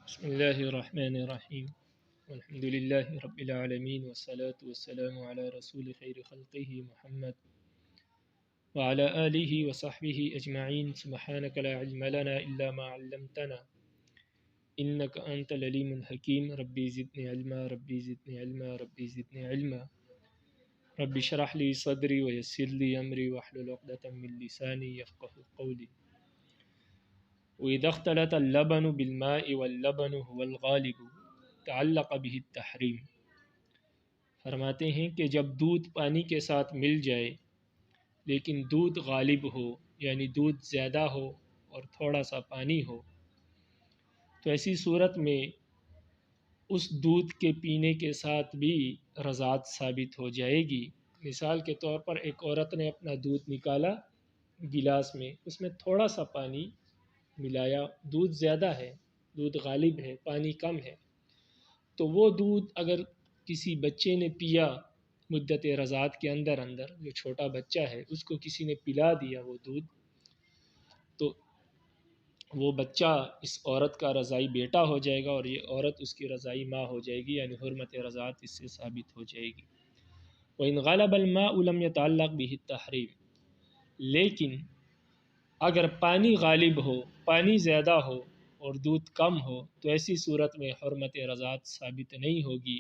بسم اللہ الرحمن الرحیم الحمد للہ رب العالمین والصلاة والسلام علی رسول خیر خلقہ محمد وعلى آلہ وصحبہ اجمعین سبحانک لا علم لنا الا ما علمتنا انک انت العلیم الحکیم ربی زدنی علما ربی زدنی علما ربی زدنی علما رب اشرح لی صدری ویسر لی امری واحلل عقدۃ من لسانی یفقهوا قولی وَإِذَا اخْتَلَطَ اللَّبَنُ بِالْمَاءِ وَاللَّبَنُ هُوَ الْغَالِبُ تَعَلَّقَ بِهِ التَّحْرِيمُ فرماتے ہیں کہ جب دودھ پانی کے ساتھ مل جائے لیکن دودھ غالب ہو یعنی دودھ زیادہ ہو اور تھوڑا سا پانی ہو تو ایسی صورت میں اس دودھ کے پینے کے ساتھ بھی رضاعت ثابت ہو جائے گی۔ مثال کے طور پر ایک عورت نے اپنا دودھ نکالا گلاس میں، اس میں تھوڑا سا پانی ملایا، دودھ زیادہ ہے، دودھ غالب ہے، پانی کم ہے، تو وہ دودھ اگر کسی بچے نے پیا مدت رضاعت کے اندر جو چھوٹا بچہ ہے اس کو کسی نے پلا دیا وہ دودھ، تو وہ بچہ اس عورت کا رضاعی بیٹا ہو جائے گا اور یہ عورت اس کی رضاعی ماں ہو جائے گی، یعنی حرمت رضاعت اس سے ثابت ہو جائے گی۔ وَإِنْ غَلَبَ الْمَاءُ لَمْ يَتَعَلَّقْ بِهِ التَّحْرِيمُ لیکن اگر پانی غالب ہو، پانی زیادہ ہو اور دودھ کم ہو تو ایسی صورت میں حرمت رضاعت ثابت نہیں ہوگی،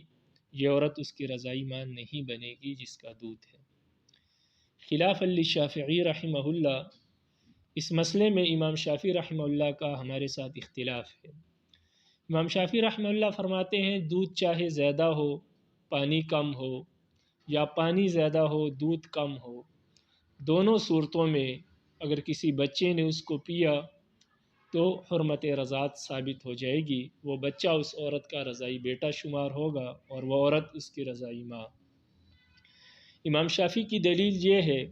یہ عورت اس کی رضاعی ماں نہیں بنے گی جس کا دودھ ہے۔ خلاف للشافعی رحمہ اللہ، اس مسئلے میں امام شافعی رحمہ اللہ کا ہمارے ساتھ اختلاف ہے۔ امام شافعی رحمہ اللہ فرماتے ہیں دودھ چاہے زیادہ ہو پانی کم ہو یا پانی زیادہ ہو دودھ کم ہو، دونوں صورتوں میں اگر کسی بچے نے اس کو پیا تو حرمت رضاعت ثابت ہو جائے گی، وہ بچہ اس عورت کا رضاعی بیٹا شمار ہوگا اور وہ عورت اس کی رضاعی ماں۔ امام شافعی کی دلیل یہ ہے،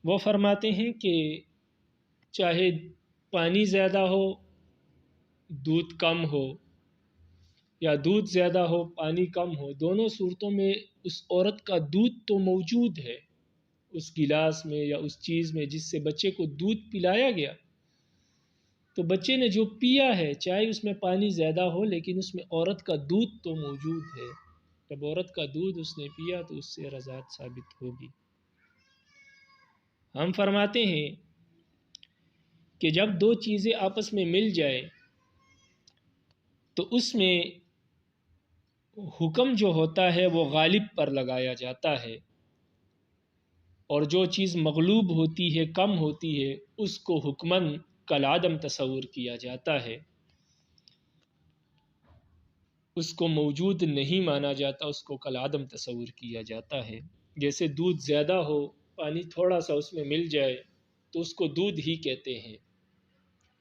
وہ فرماتے ہیں کہ چاہے پانی زیادہ ہو دودھ کم ہو یا دودھ زیادہ ہو پانی کم ہو، دونوں صورتوں میں اس عورت کا دودھ تو موجود ہے اس گلاس میں یا اس چیز میں جس سے بچے کو دودھ پلایا گیا، تو بچے نے جو پیا ہے چاہے اس میں پانی زیادہ ہو لیکن اس میں عورت کا دودھ تو موجود ہے، جب عورت کا دودھ اس نے پیا تو اس سے رضاعت ثابت ہوگی۔ ہم فرماتے ہیں کہ جب دو چیزیں آپس میں مل جائے تو اس میں حکم جو ہوتا ہے وہ غالب پر لگایا جاتا ہے، اور جو چیز مغلوب ہوتی ہے کم ہوتی ہے اس کو حکماً کالعدم تصور کیا جاتا ہے، اس کو موجود نہیں مانا جاتا، اس کو کالعدم تصور کیا جاتا ہے۔ جیسے دودھ زیادہ ہو پانی تھوڑا سا اس میں مل جائے تو اس کو دودھ ہی کہتے ہیں،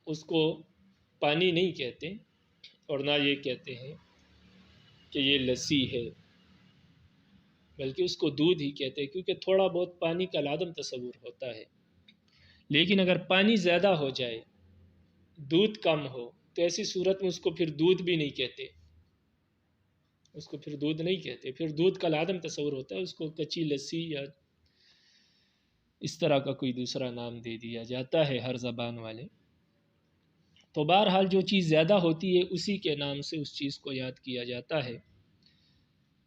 اس کو پانی نہیں کہتے اور نہ یہ کہتے ہیں کہ یہ لسی ہے، بلکہ اس کو دودھ ہی کہتے ہیں کیونکہ تھوڑا بہت پانی کا لازم تصور ہوتا ہے۔ لیکن اگر پانی زیادہ ہو جائے دودھ کم ہو تو ایسی صورت میں اس کو پھر دودھ بھی نہیں کہتے، اس کو پھر دودھ نہیں کہتے، پھر دودھ کا لازم تصور ہوتا ہے، اس کو کچی لسی یا اس طرح کا کوئی دوسرا نام دے دیا جاتا ہے ہر زبان والے۔ تو بہرحال جو چیز زیادہ ہوتی ہے اسی کے نام سے اس چیز کو یاد کیا جاتا ہے۔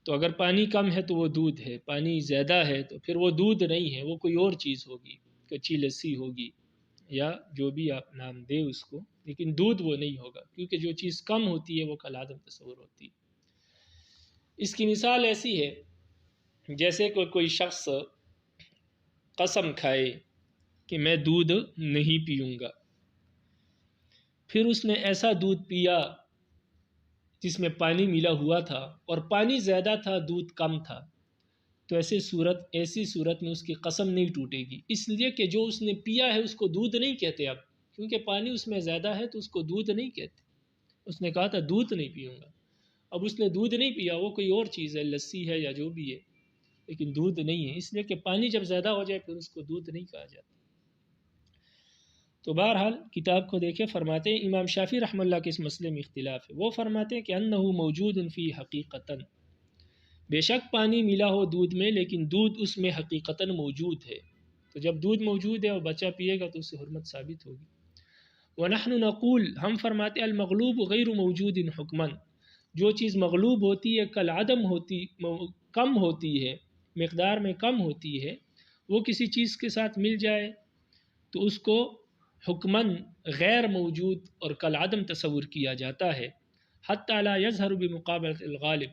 تو اگر پانی کم ہے تو وہ دودھ ہے، پانی زیادہ ہے تو پھر وہ دودھ نہیں ہے، وہ کوئی اور چیز ہوگی، کچی لسی ہوگی یا جو بھی آپ نام دے اس کو، لیکن دودھ وہ نہیں ہوگا کیونکہ جو چیز کم ہوتی ہے وہ کالعدم تصور ہوتی ہے۔ اس کی مثال ایسی ہے جیسے کہ کوئی شخص قسم کھائے کہ میں دودھ نہیں پیوں گا، پھر اس نے ایسا دودھ پیا جس میں پانی ملا ہوا تھا اور پانی زیادہ تھا دودھ کم تھا، تو ایسی صورت میں اس کی قسم نہیں ٹوٹے گی، اس لیے کہ جو اس نے پیا ہے اس کو دودھ نہیں کہتے اب، کیونکہ پانی اس میں زیادہ ہے تو اس کو دودھ نہیں کہتے، اس نے کہا تھا دودھ نہیں پیوں گا، اب اس نے دودھ نہیں پیا، وہ کوئی اور چیز ہے، لسی ہے یا جو بھی ہے، لیکن دودھ نہیں ہے، اس لیے کہ پانی جب زیادہ ہو جائے پھر اس کو دودھ نہیں کہا جاتا۔ تو بہرحال کتاب کو دیکھیں، فرماتے ہیں امام شافعی رحمہ اللہ کے اس مسئلے میں اختلاف ہے، وہ فرماتے ہیں کہ انہ موجود فی حقیقتاً، بے شک پانی ملا ہو دودھ میں لیکن دودھ اس میں حقیقتاً موجود ہے، تو جب دودھ موجود ہے اور بچہ پیے گا تو اس سے حرمت ثابت ہوگی۔ ونحن نقول، ہم فرماتے المغلوب غیر موجود حکمن، جو چیز مغلوب ہوتی ہے کل عدم ہوتی، کم ہوتی ہے، مقدار میں کم ہوتی ہے، وہ کسی چیز کے ساتھ مل جائے تو اس کو حکمن غیر موجود اور کل عدم تصور کیا جاتا ہے، حتی لا یظہر بمقابلۃ الغالب،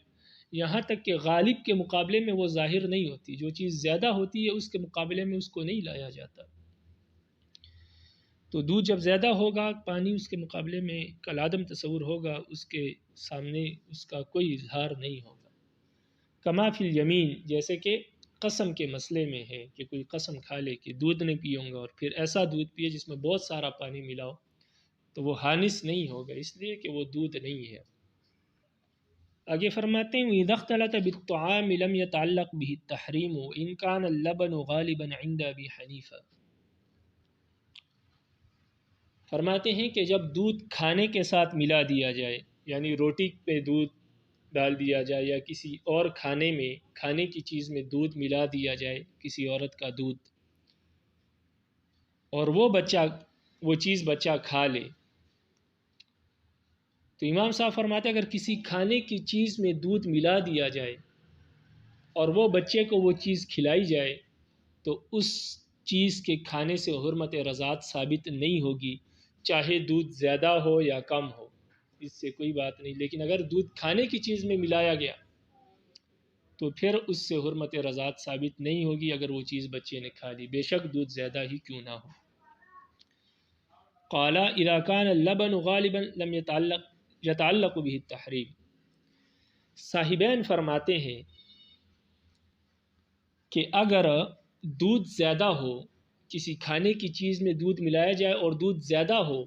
یہاں تک کہ غالب کے مقابلے میں وہ ظاہر نہیں ہوتی، جو چیز زیادہ ہوتی ہے اس کے مقابلے میں اس کو نہیں لایا جاتا۔ تو دودھ جب زیادہ ہوگا، پانی اس کے مقابلے میں کالعدم تصور ہوگا، اس کے سامنے اس کا کوئی اظہار نہیں ہوگا۔ کما فی الیمین، جیسے کہ قسم کے مسئلے میں ہے کہ کوئی قسم کھا لے کہ دودھ نہیں پیوں گا اور پھر ایسا دودھ پیے جس میں بہت سارا پانی ملاؤ، تو وہ حانث نہیں ہوگا، اس لیے کہ وہ دودھ نہیں ہے۔ آگے فرماتے ہیں وَإِذَا اخْتَلَطَ بِالطَّعَامِ لَمْ يَتَعَلَّقْ بِهِ التَّحْرِيمُ وَإِنْ كَانَ اللَّبَنُ غَالِبًا عِنْدَ أَبِي حَنِيفَةَ، فرماتے ہیں کہ جب دودھ کھانے کے ساتھ ملا دیا جائے، یعنی روٹی پہ دودھ ڈال دیا جائے یا کسی اور کھانے میں، کھانے کی چیز میں دودھ ملا دیا جائے، کسی عورت کا دودھ، اور وہ چیز بچہ کھا لے، تو امام صاحب فرماتے ہیں اگر کسی کھانے کی چیز میں دودھ ملا دیا جائے اور وہ بچے کو وہ چیز کھلائی جائے تو اس چیز کے کھانے سے حرمت رضاعت ثابت نہیں ہوگی، چاہے دودھ زیادہ ہو یا کم ہو، اس سے کوئی بات نہیں۔ لیکن اگر دودھ کھانے کی چیز میں ملایا گیا تو پھر اس سے حرمت رضاعت ثابت نہیں ہوگی اگر وہ چیز بچے نے کھا لی، بے شک دودھ زیادہ ہی کیوں نہ ہو۔ قال اذا كان اللبن غالبا لم يتعلق به التحریم، صاحبین فرماتے ہیں کہ اگر دودھ زیادہ ہو، کسی کھانے کی چیز میں دودھ ملایا جائے اور دودھ زیادہ ہو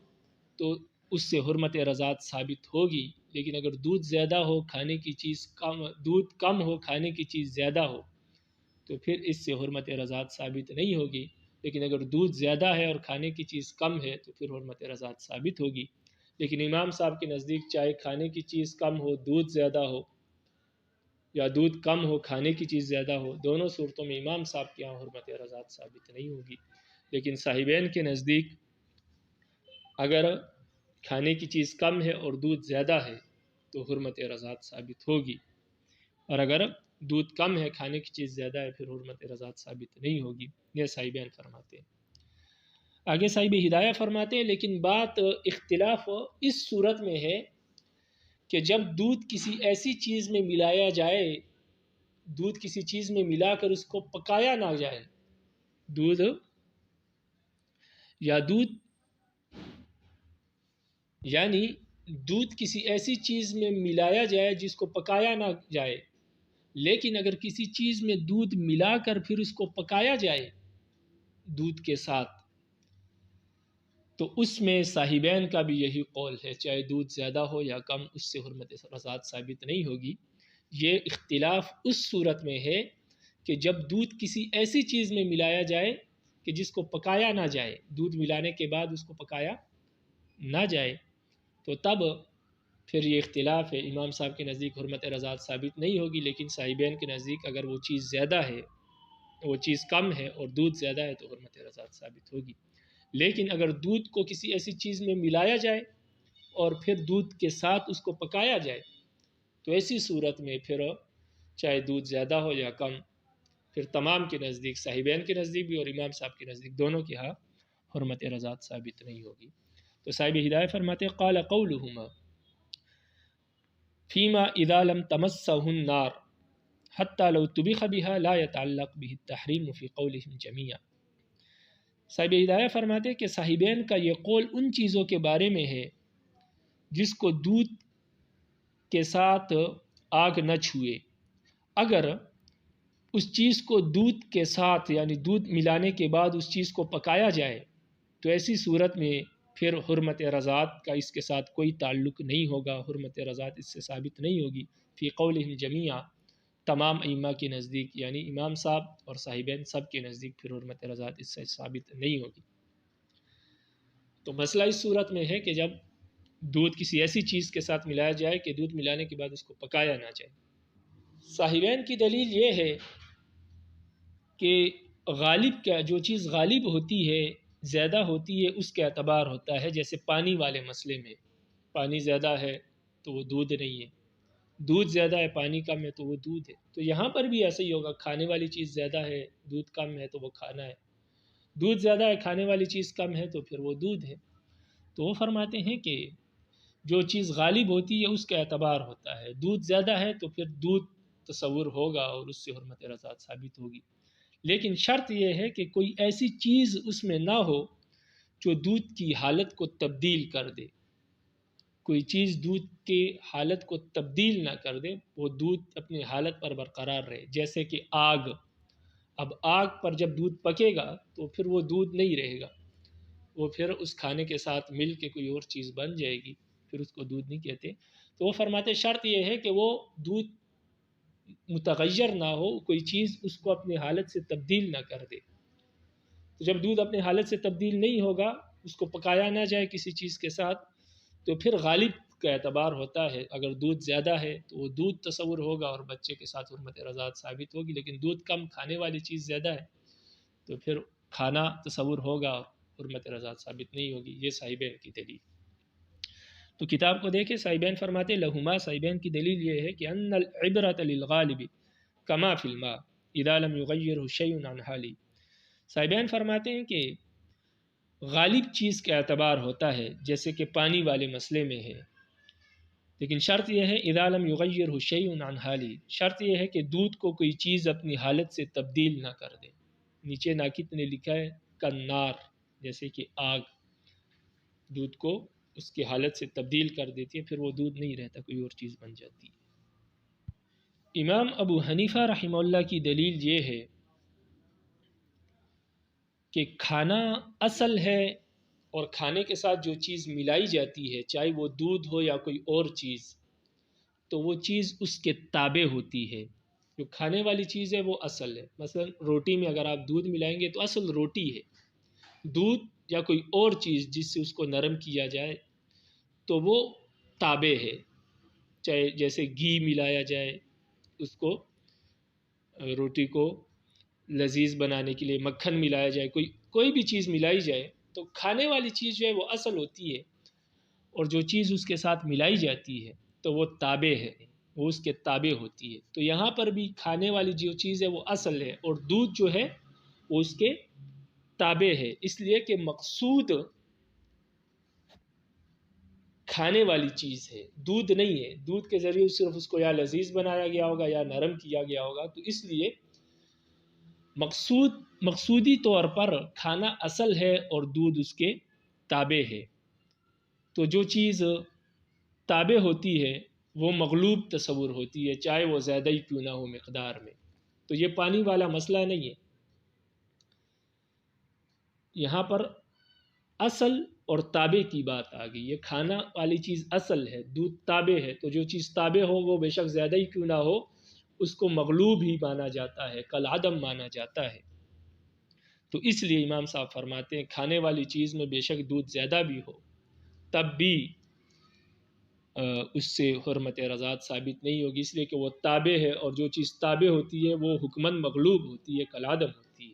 تو اس سے حرمت رضاعت ثابت ہوگی، لیکن اگر دودھ زیادہ ہو کھانے کی چیز کم، دودھ کم ہو کھانے کی چیز زیادہ ہو تو پھر اس سے حرمت رضاعت ثابت نہیں ہوگی، لیکن اگر دودھ زیادہ ہے اور کھانے کی چیز کم ہے تو پھر حرمت رضاعت ثابت ہوگی۔ لیکن امام صاحب کے نزدیک چاہے کھانے کی چیز کم ہو دودھ زیادہ ہو یا دودھ کم ہو کھانے کی چیز زیادہ ہو، دونوں صورتوں میں امام صاحب کے یہاں حرمت رضاعت ثابت نہیں ہوگی۔ لیکن صاحبین کے نزدیک اگر کھانے کی چیز کم ہے اور دودھ زیادہ ہے تو حرمت رضاعت ثابت ہوگی، اور اگر دودھ کم ہے کھانے کی چیز زیادہ ہے پھر حرمت رضاعت ثابت نہیں ہوگی، یہ صاحبین فرماتے ہیں۔ آگے صاحب ہدایہ فرماتے ہیں لیکن بات اختلاف اس صورت میں ہے کہ جب دودھ کسی ایسی چیز میں ملایا جائے، دودھ کسی چیز میں ملا کر اس کو پکایا نہ جائے، دودھ یعنی دودھ کسی ایسی چیز میں ملایا جائے جس کو پکایا نہ جائے، لیکن اگر کسی چیز میں دودھ ملا کر پھر اس کو پکایا جائے دودھ کے ساتھ تو اس میں صاحبین کا بھی یہی قول ہے، چاہے دودھ زیادہ ہو یا کم اس سے حرمت رضاعت ثابت نہیں ہوگی۔ یہ اختلاف اس صورت میں ہے کہ جب دودھ کسی ایسی چیز میں ملایا جائے کہ جس کو پکایا نہ جائے، دودھ ملانے کے بعد اس کو پکایا نہ جائے، تو تب پھر یہ اختلاف ہے، امام صاحب کے نزدیک حرمت رضاعت ثابت نہیں ہوگی، لیکن صاحبین کے نزدیک اگر وہ چیز زیادہ ہے، وہ چیز کم ہے اور دودھ زیادہ ہے تو حرمت رضاعت ثابت ہوگی۔ لیکن اگر دودھ کو کسی ایسی چیز میں ملایا جائے اور پھر دودھ کے ساتھ اس کو پکایا جائے تو ایسی صورت میں پھر چاہے دودھ زیادہ ہو یا کم، پھر تمام کے نزدیک، صاحبین کے نزدیک بھی اور امام صاحب کے نزدیک دونوں کے ہاں حرمت رضاعت ثابت نہیں ہوگی۔ تو صاحب ہدایہ فرماتے قال قولہما فیما اذا لم تمسہ النار حتی لو طبخ بها لا يتعلق به التحریم فی قولہم جمیعا۔ صاحب ہدایہ فرماتے کہ صاحبین کا یہ قول ان چیزوں کے بارے میں ہے جس کو دودھ کے ساتھ آگ نہ چھوئے، اگر اس چیز کو دودھ کے ساتھ یعنی دودھ ملانے کے بعد اس چیز کو پکایا جائے تو ایسی صورت میں پھر حرمت رضاعت کا اس کے ساتھ کوئی تعلق نہیں ہوگا، حرمت رضاعت اس سے ثابت نہیں ہوگی۔ فی قولہم جمیعا، تمام ائمہ کے نزدیک یعنی امام صاحب اور صاحبین سب کے نزدیک پھر حرمت رضاعت اس سے ثابت نہیں ہوگی۔ تو مسئلہ اس صورت میں ہے کہ جب دودھ کسی ایسی چیز کے ساتھ ملایا جائے کہ دودھ ملانے کے بعد اس کو پکایا نہ جائے۔ صاحبین کی دلیل یہ ہے کہ غالب جو چیز غالب ہوتی ہے زیادہ ہوتی ہے اس کے اعتبار ہوتا ہے، جیسے پانی والے مسئلے میں پانی زیادہ ہے تو وہ دودھ نہیں ہے، دودھ زیادہ ہے پانی کم ہے تو وہ دودھ ہے۔ تو یہاں پر بھی ایسا ہی ہوگا، کھانے والی چیز زیادہ ہے دودھ کم ہے تو وہ کھانا ہے، دودھ زیادہ ہے کھانے والی چیز کم ہے تو پھر وہ دودھ ہے۔ تو وہ فرماتے ہیں کہ جو چیز غالب ہوتی ہے اس کا اعتبار ہوتا ہے، دودھ زیادہ ہے تو پھر دودھ تصور ہوگا اور اس سے حرمت رضاعت ثابت ہوگی، لیکن شرط یہ ہے کہ کوئی ایسی چیز اس میں نہ ہو جو دودھ کی حالت کو تبدیل کر دے، کوئی چیز دودھ کی حالت کو تبدیل نہ کر دے، وہ دودھ اپنی حالت پر برقرار رہے، جیسے کہ آگ۔ اب آگ پر جب دودھ پکے گا تو پھر وہ دودھ نہیں رہے گا، وہ پھر اس کھانے کے ساتھ مل کے کوئی اور چیز بن جائے گی، پھر اس کو دودھ نہیں کہتے۔ تو وہ فرماتے شرط یہ ہے کہ وہ دودھ متغیر نہ ہو، کوئی چیز اس کو اپنی حالت سے تبدیل نہ کر دے۔ تو جب دودھ اپنی حالت سے تبدیل نہیں ہوگا، اس کو پکایا نہ جائے کسی چیز کے ساتھ، تو پھر غالب کا اعتبار ہوتا ہے، اگر دودھ زیادہ ہے تو وہ دودھ تصور ہوگا اور بچے کے ساتھ حرمت رضاعت ثابت ہوگی، لیکن دودھ کم کھانے والی چیز زیادہ ہے تو پھر کھانا تصور ہوگا اور حرمت رضاعت ثابت نہیں ہوگی۔ یہ صاحبین کی دلیل۔ تو کتاب کو دیکھیں، صاحبین فرماتے لہما، صاحبین کی دلیل یہ ہے کہ ان العبرۃ للغالب کما فی الماء اذا لم یغیرہ شیء عن حالی۔ صاحبین فرماتے ہیں کہ غالب چیز کا اعتبار ہوتا ہے جیسے کہ پانی والے مسئلے میں ہے، لیکن شرط یہ ہے اذا لم یغیرہ شیء عن حالی، شرط یہ ہے کہ دودھ کو کوئی چیز اپنی حالت سے تبدیل نہ کر دے۔ نیچے ناقد نے لکھا ہے کنار، جیسے کہ آگ دودھ کو اس کی حالت سے تبدیل کر دیتی ہے، پھر وہ دودھ نہیں رہتا، کوئی اور چیز بن جاتی ہے۔ امام ابو حنیفہ رحمہ اللہ کی دلیل یہ ہے کہ کھانا اصل ہے اور کھانے کے ساتھ جو چیز ملائی جاتی ہے، چاہے وہ دودھ ہو یا کوئی اور چیز، تو وہ چیز اس کے تابع ہوتی ہے۔ جو کھانے والی چیز ہے وہ اصل ہے، مثلا روٹی میں اگر آپ دودھ ملائیں گے تو اصل روٹی ہے، دودھ یا کوئی اور چیز جس سے اس کو نرم کیا جائے تو وہ تابع ہے، چاہے جیسے گھی ملایا جائے اس کو، روٹی کو لذیذ بنانے کے لیے مکھن ملایا جائے، کوئی بھی چیز ملائی جائے تو کھانے والی چیز جو ہے وہ اصل ہوتی ہے، اور جو چیز اس کے ساتھ ملائی جاتی ہے تو وہ تابع ہے، وہ اس کے تابع ہوتی ہے۔ تو یہاں پر بھی کھانے والی جو چیز ہے وہ اصل ہے اور دودھ جو ہے وہ اس کے تابع ہے، اس لیے کہ مقصود کھانے والی چیز ہے، دودھ نہیں ہے، دودھ کے ذریعے صرف اس کو یا لذیذ بنایا گیا ہوگا یا نرم کیا گیا ہوگا، تو اس لیے مقصودی طور پر کھانا اصل ہے اور دودھ اس کے تابع ہے۔ تو جو چیز تابع ہوتی ہے وہ مغلوب تصور ہوتی ہے، چاہے وہ زیادہ ہی کیوں نہ ہو مقدار میں۔ تو یہ پانی والا مسئلہ نہیں ہے، یہاں پر اصل اور تابع کی بات آ گئی۔ یہ کھانا والی چیز اصل ہے، دودھ تابع ہے، تو جو چیز تابع ہو وہ بے شک زیادہ ہی کیوں نہ ہو اس کو مغلوب ہی مانا جاتا ہے، کالعدم مانا جاتا ہے۔ تو اس لیے امام صاحب فرماتے ہیں کھانے والی چیز میں بے شک دودھ زیادہ بھی ہو تب بھی اس سے حرمت رضاعت ثابت نہیں ہوگی، اس لیے کہ وہ تابع ہے، اور جو چیز تابع ہوتی ہے وہ حکماً مغلوب ہوتی ہے، کالعدم ہوتی ہے۔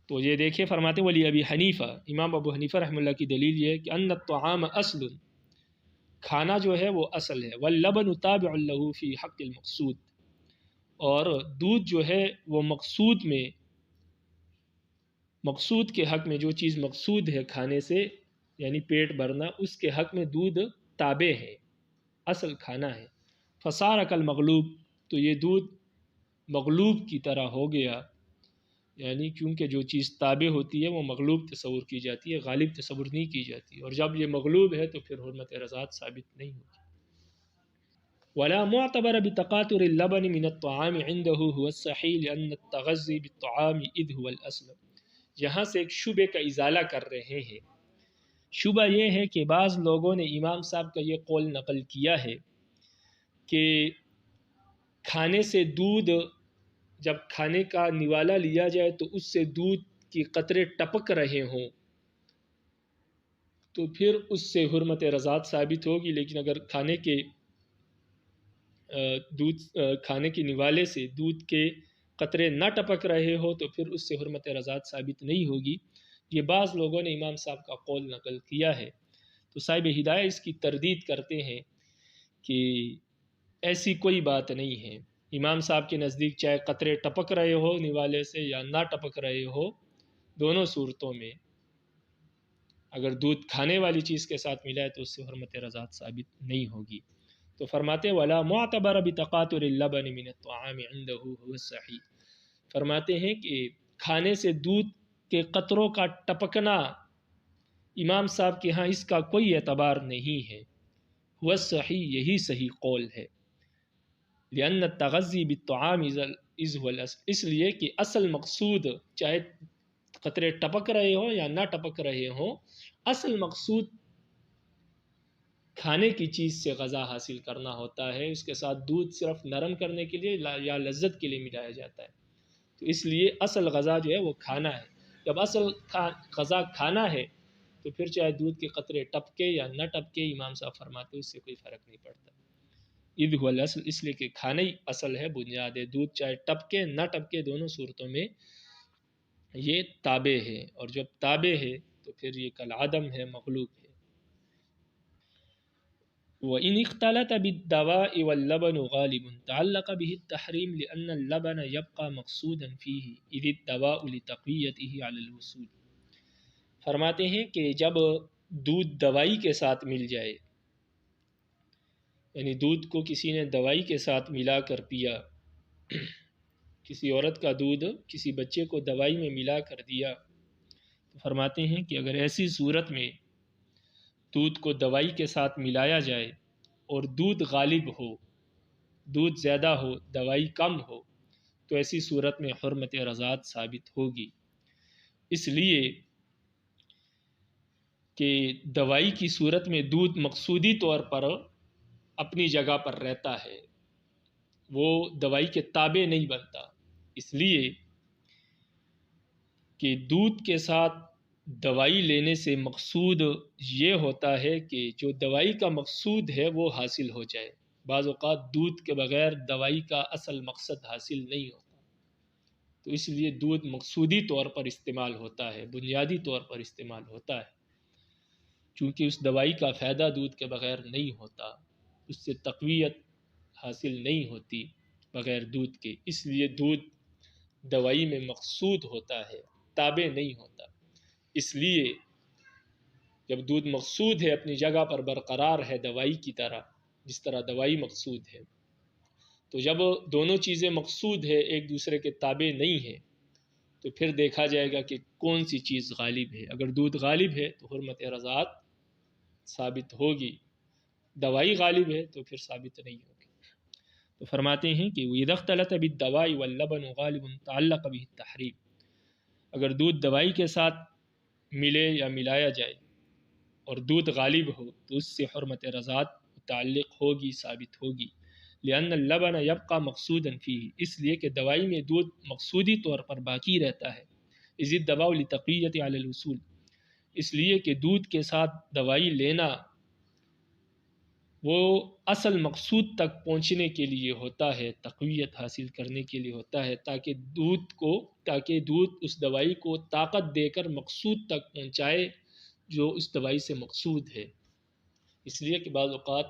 تو یہ دیکھیں فرماتے ولی ابی حنیفہ، امام ابو حنیفہ رحمہ اللہ کی دلیل یہ ہے کہ ان الطعام اصل، کھانا جو ہے وہ اصل ہے، واللبن تابع له فی حق المقصود، اور دودھ جو ہے وہ مقصود کے حق میں، جو چیز مقصود ہے کھانے سے یعنی پیٹ بھرنا، اس کے حق میں دودھ تابع ہے، اصل کھانا ہے۔ فصار کالمغلوب، تو یہ دودھ مغلوب کی طرح ہو گیا، یعنی کیونکہ جو چیز تابع ہوتی ہے وہ مغلوب تصور کی جاتی ہے، غالب تصور نہیں کی جاتی، اور جب یہ مغلوب ہے تو پھر حرمت رضاعت ثابت نہیں ہوتی۔ ولا معتبر بتقاطر اللبن من الطعام عنده هو الصحيح لأن التغذي بالطعام إذ هو الأصل۔ یہاں سے ایک شبہ کا ازالہ کر رہے ہیں۔ شبہ یہ ہے کہ بعض لوگوں نے امام صاحب کا یہ قول نقل کیا ہے کہ کھانے سے دودھ، جب کھانے کا نوالا لیا جائے تو اس سے دودھ کی قطرے ٹپک رہے ہوں تو پھر اس سے حرمت رضاعت ثابت ہوگی، لیکن اگر کھانے کے نوالے سے دودھ کے قطرے نہ ٹپک رہے ہو تو پھر اس سے حرمت رضاعت ثابت نہیں ہوگی۔ یہ بعض لوگوں نے امام صاحب کا قول نقل کیا ہے، تو صاحب ہدایہ اس کی تردید کرتے ہیں کہ ایسی کوئی بات نہیں ہے۔ امام صاحب کے نزدیک چاہے قطرے ٹپک رہے ہو نوالے سے یا نہ ٹپک رہے ہو، دونوں صورتوں میں اگر دودھ کھانے والی چیز کے ساتھ ملا ہے تو اس سے حرمت رضاعت ثابت نہیں ہوگی۔ تو فرماتے ولا معتبر بتقاطر اللبن من الطعام عنده هو الصحیح، فرماتے ہیں کہ کھانے سے دودھ کے قطروں کا ٹپکنا امام صاحب کے ہاں اس کا کوئی اعتبار نہیں ہے، هو الصحیح، یہی صحیح قول ہے۔ لأن التغذی بالطعام از هو الاصل، اس لیے کہ اصل مقصود چاہے قطرے ٹپک رہے ہوں یا نہ ٹپک رہے ہوں، اصل مقصود کھانے کی چیز سے غذا حاصل کرنا ہوتا ہے۔ اس کے ساتھ دودھ صرف نرم کرنے کے لیے یا لذت کے لیے ملایا جاتا ہے، تو اس لیے اصل غذا جو ہے وہ کھانا ہے۔ جب اصل غذا کھانا ہے تو پھر چاہے دودھ کے قطرے ٹپکے یا نہ ٹپکے، امام صاحب فرماتے اس سے کوئی فرق نہیں پڑتا۔ اذ هو الاصل، اس لیے کہ کھانا ہی اصل ہے، بنیاد ہے۔ دودھ چاہے ٹپکے نہ ٹپکے، دونوں صورتوں میں یہ تابع ہے، اور جب تابع ہے تو پھر یہ کالعدم ہے، مخلوق ہے۔ وَإِنِ اخْتَلَطَ بِالدَّوَاءِ وَاللَّبَنُ غَالِبٌ تَعَلَّقَ بِهِ التَّحْرِيمُ لِأَنَّ اللَّبَنَ يَبْقَى مَقْصُودًا فِيهِ إِذِ الدَّوَاءُ لِتَقْوِيَتِهِ عَلَى الْوُصُولِ، فرماتے ہیں کہ جب دودھ دوائی کے ساتھ مل جائے، یعنی دودھ کو کسی نے دوائی کے ساتھ ملا کر پیا، کسی عورت کا دودھ کسی بچے کو دوائی میں ملا کر دیا، تو فرماتے ہیں کہ اگر ایسی صورت میں دودھ کو دوائی کے ساتھ ملایا جائے اور دودھ غالب ہو، دودھ زیادہ ہو دوائی کم ہو، تو ایسی صورت میں حرمت رضاعت ثابت ہوگی، اس لیے کہ دوائی کی صورت میں دودھ مقصودی طور پر اپنی جگہ پر رہتا ہے، وہ دوائی کے تابع نہیں بنتا، اس لیے کہ دودھ کے ساتھ دوائی لینے سے مقصود یہ ہوتا ہے کہ جو دوائی کا مقصود ہے وہ حاصل ہو جائے۔ بعض اوقات دودھ کے بغیر دوائی کا اصل مقصد حاصل نہیں ہوتا، تو اس لیے دودھ مقصودی طور پر استعمال ہوتا ہے، بنیادی طور پر استعمال ہوتا ہے، چونکہ اس دوائی کا فائدہ دودھ کے بغیر نہیں ہوتا، اس سے تقویت حاصل نہیں ہوتی بغیر دودھ کے، اس لیے دودھ دوائی میں مقصود ہوتا ہے، تابع نہیں ہوتا۔ اس لیے جب دودھ مقصود ہے، اپنی جگہ پر برقرار ہے دوائی کی طرح، جس طرح دوائی مقصود ہے، تو جب دونوں چیزیں مقصود ہے، ایک دوسرے کے تابع نہیں ہے، تو پھر دیکھا جائے گا کہ کون سی چیز غالب ہے۔ اگر دودھ غالب ہے تو حرمت رضاعت ثابت ہوگی، دوائی غالب ہے تو پھر ثابت نہیں ہوگی۔ تو فرماتے ہیں کہ وَإِذَا اخْتَلَطَ بِالدَّوَاءِ وَاللَّبَنُ غَالِبٌ تَعَلَّقَ بِهِ التَّحْرِيمُ، اگر دودھ دوائی کے ساتھ ملے یا ملایا جائے اور دودھ غالب ہو تو اس سے حرمت رضاعت متعلق ہوگی، ثابت ہوگی۔ لأن اللبن يبقى مقصودا فيه، اس لیے کہ دوائی میں دودھ مقصودی طور پر باقی رہتا ہے، اذ الدواء لتقویت علی الوصول، اس لیے کہ دودھ کے ساتھ دوائی لینا وہ اصل مقصود تک پہنچنے کے لیے ہوتا ہے، تقویت حاصل کرنے کے لیے ہوتا ہے، تاکہ دودھ اس دوائی کو طاقت دے کر مقصود تک پہنچائے جو اس دوائی سے مقصود ہے۔ اس لیے کہ بعض اوقات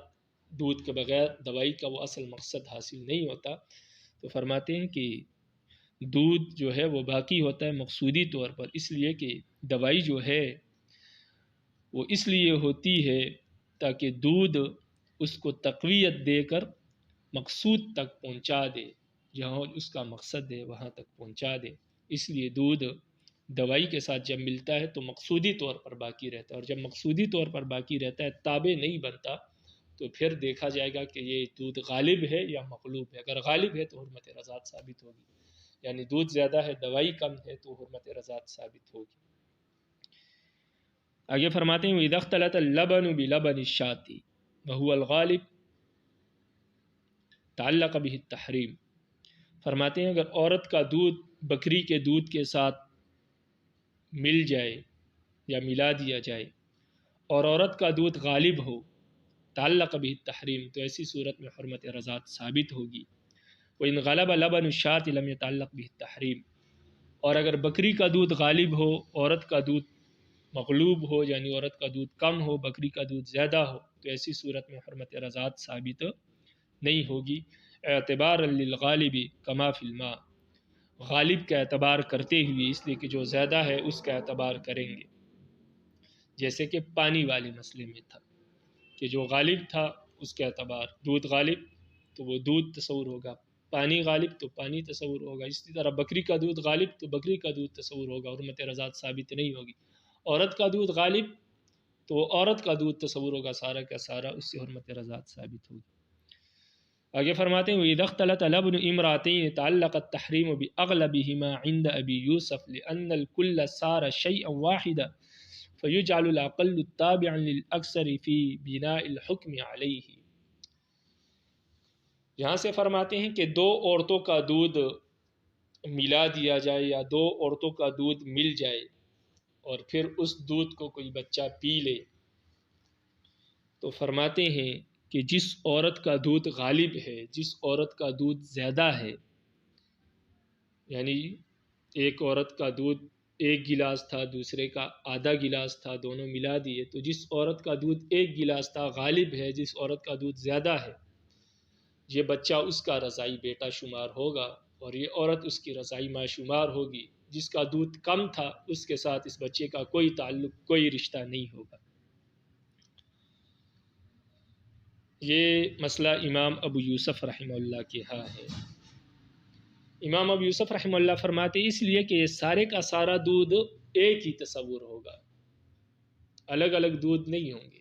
دودھ کے بغیر دوائی کا وہ اصل مقصد حاصل نہیں ہوتا، تو فرماتے ہیں کہ دودھ جو ہے وہ باقی ہوتا ہے مقصودی طور پر، اس لیے کہ دوائی جو ہے وہ اس لیے ہوتی ہے تاکہ دودھ اس کو تقویت دے کر مقصود تک پہنچا دے، جہاں اس کا مقصد ہے وہاں تک پہنچا دے۔ اس لیے دودھ دوائی کے ساتھ جب ملتا ہے تو مقصودی طور پر باقی رہتا ہے، اور جب مقصودی طور پر باقی رہتا ہے، تابع نہیں بنتا، تو پھر دیکھا جائے گا کہ یہ دودھ غالب ہے یا مغلوب ہے۔ اگر غالب ہے تو حرمت رضاعت ثابت ہوگی، یعنی دودھ زیادہ ہے دوائی کم ہے تو حرمت رضاعت ثابت ہوگی۔ آگے فرماتے ہیں وَإِذَا اخْتَلَطَ اللَّبَنُ بِلَبَنِ الشَّاةِ وَهُوَ الْغَالِبُ تَعَلَّقَ بِهِ التَّحْرِيمُ، فرماتے ہیں اگر عورت کا دودھ بکری کے دودھ کے ساتھ مل جائے یا ملا دیا جائے اور عورت کا دودھ غالب ہو، تعلق به التحریم، تو ایسی صورت میں حرمت رضاعت ثابت ہوگی۔ وَإِنْ غَلَبَ لَبَنُ الشَّاةِ لَمْ يَتَعَلَّقْ بِهِ التَّحْرِيمُ، اور اگر بکری کا دودھ غالب ہو، عورت کا دودھ مغلوب ہو، یعنی عورت کا دودھ کم ہو، بکری کا دودھ زیادہ ہو، تو ایسی صورت میں حرمت رضاعت ثابت نہیں ہوگی۔ اعتبار للغالب کما فی الماء، غالب کا اعتبار کرتے ہوئے، اس لیے کہ جو زیادہ ہے اس کا اعتبار کریں گے، جیسے کہ پانی والے مسئلے میں تھا کہ جو غالب تھا اس کا اعتبار، دودھ غالب تو وہ دودھ تصور ہوگا، پانی غالب تو پانی تصور ہوگا، اسی طرح بکری کا دودھ غالب تو بکری کا دودھ تصور ہوگا، حرمت رضاعت ثابت نہیں ہوگی۔ عورت کا دودھ غالب تو وہ عورت کا دودھ تصور ہوگا سارا کا سارا، اس سے حرمت رضاعت ثابت ہوگی۔ آگے فرماتے ہیں وَإِذَا اخْتَلَطَ لَبْنُ امْرَأَتَيْنِ تَعَلَّقَ التَّحْرِيمُ بِأَغْلَبِهِمَا عِنْدَ أَبِي يُوسُف لِأَنَّ الْكُلَّ صَارَ شَيْئًا وَاحِدًا فَيُجْعَلُ الْأَقَلُّ تَابِعًا لِلْأَكْثَرِ فِي بِنَاءِ الْحُكْمِ عَلَيْهِ۔ یہاں سے فرماتے ہیں کہ دو عورتوں کا دودھ ملا دیا جائے یا دو عورتوں کا دودھ مل جائے اور پھر اس دودھ کو کوئی بچہ پی لے، تو فرماتے ہیں کہ جس عورت کا دودھ غالب ہے، جس عورت کا دودھ زیادہ ہے، یعنی ایک عورت کا دودھ ایک گلاس تھا، دوسرے کا آدھا گلاس تھا، دونوں ملا دیے، تو جس عورت کا دودھ ایک گلاس تھا غالب ہے، جس عورت کا دودھ زیادہ ہے، یہ بچہ اس کا رضاعی بیٹا شمار ہوگا اور یہ عورت اس کی رضاعی ماں شمار ہوگی۔ جس کا دودھ کم تھا اس کے ساتھ اس بچے کا کوئی تعلق، کوئی رشتہ نہیں ہوگا۔ یہ مسئلہ امام ابو یوسف رحمہ اللہ کے ہاں ہے۔ امام ابو یوسف رحمہ اللہ فرماتے اس لیے کہ یہ سارے کا سارا دودھ ایک ہی تصور ہوگا، الگ الگ دودھ نہیں ہوں گے۔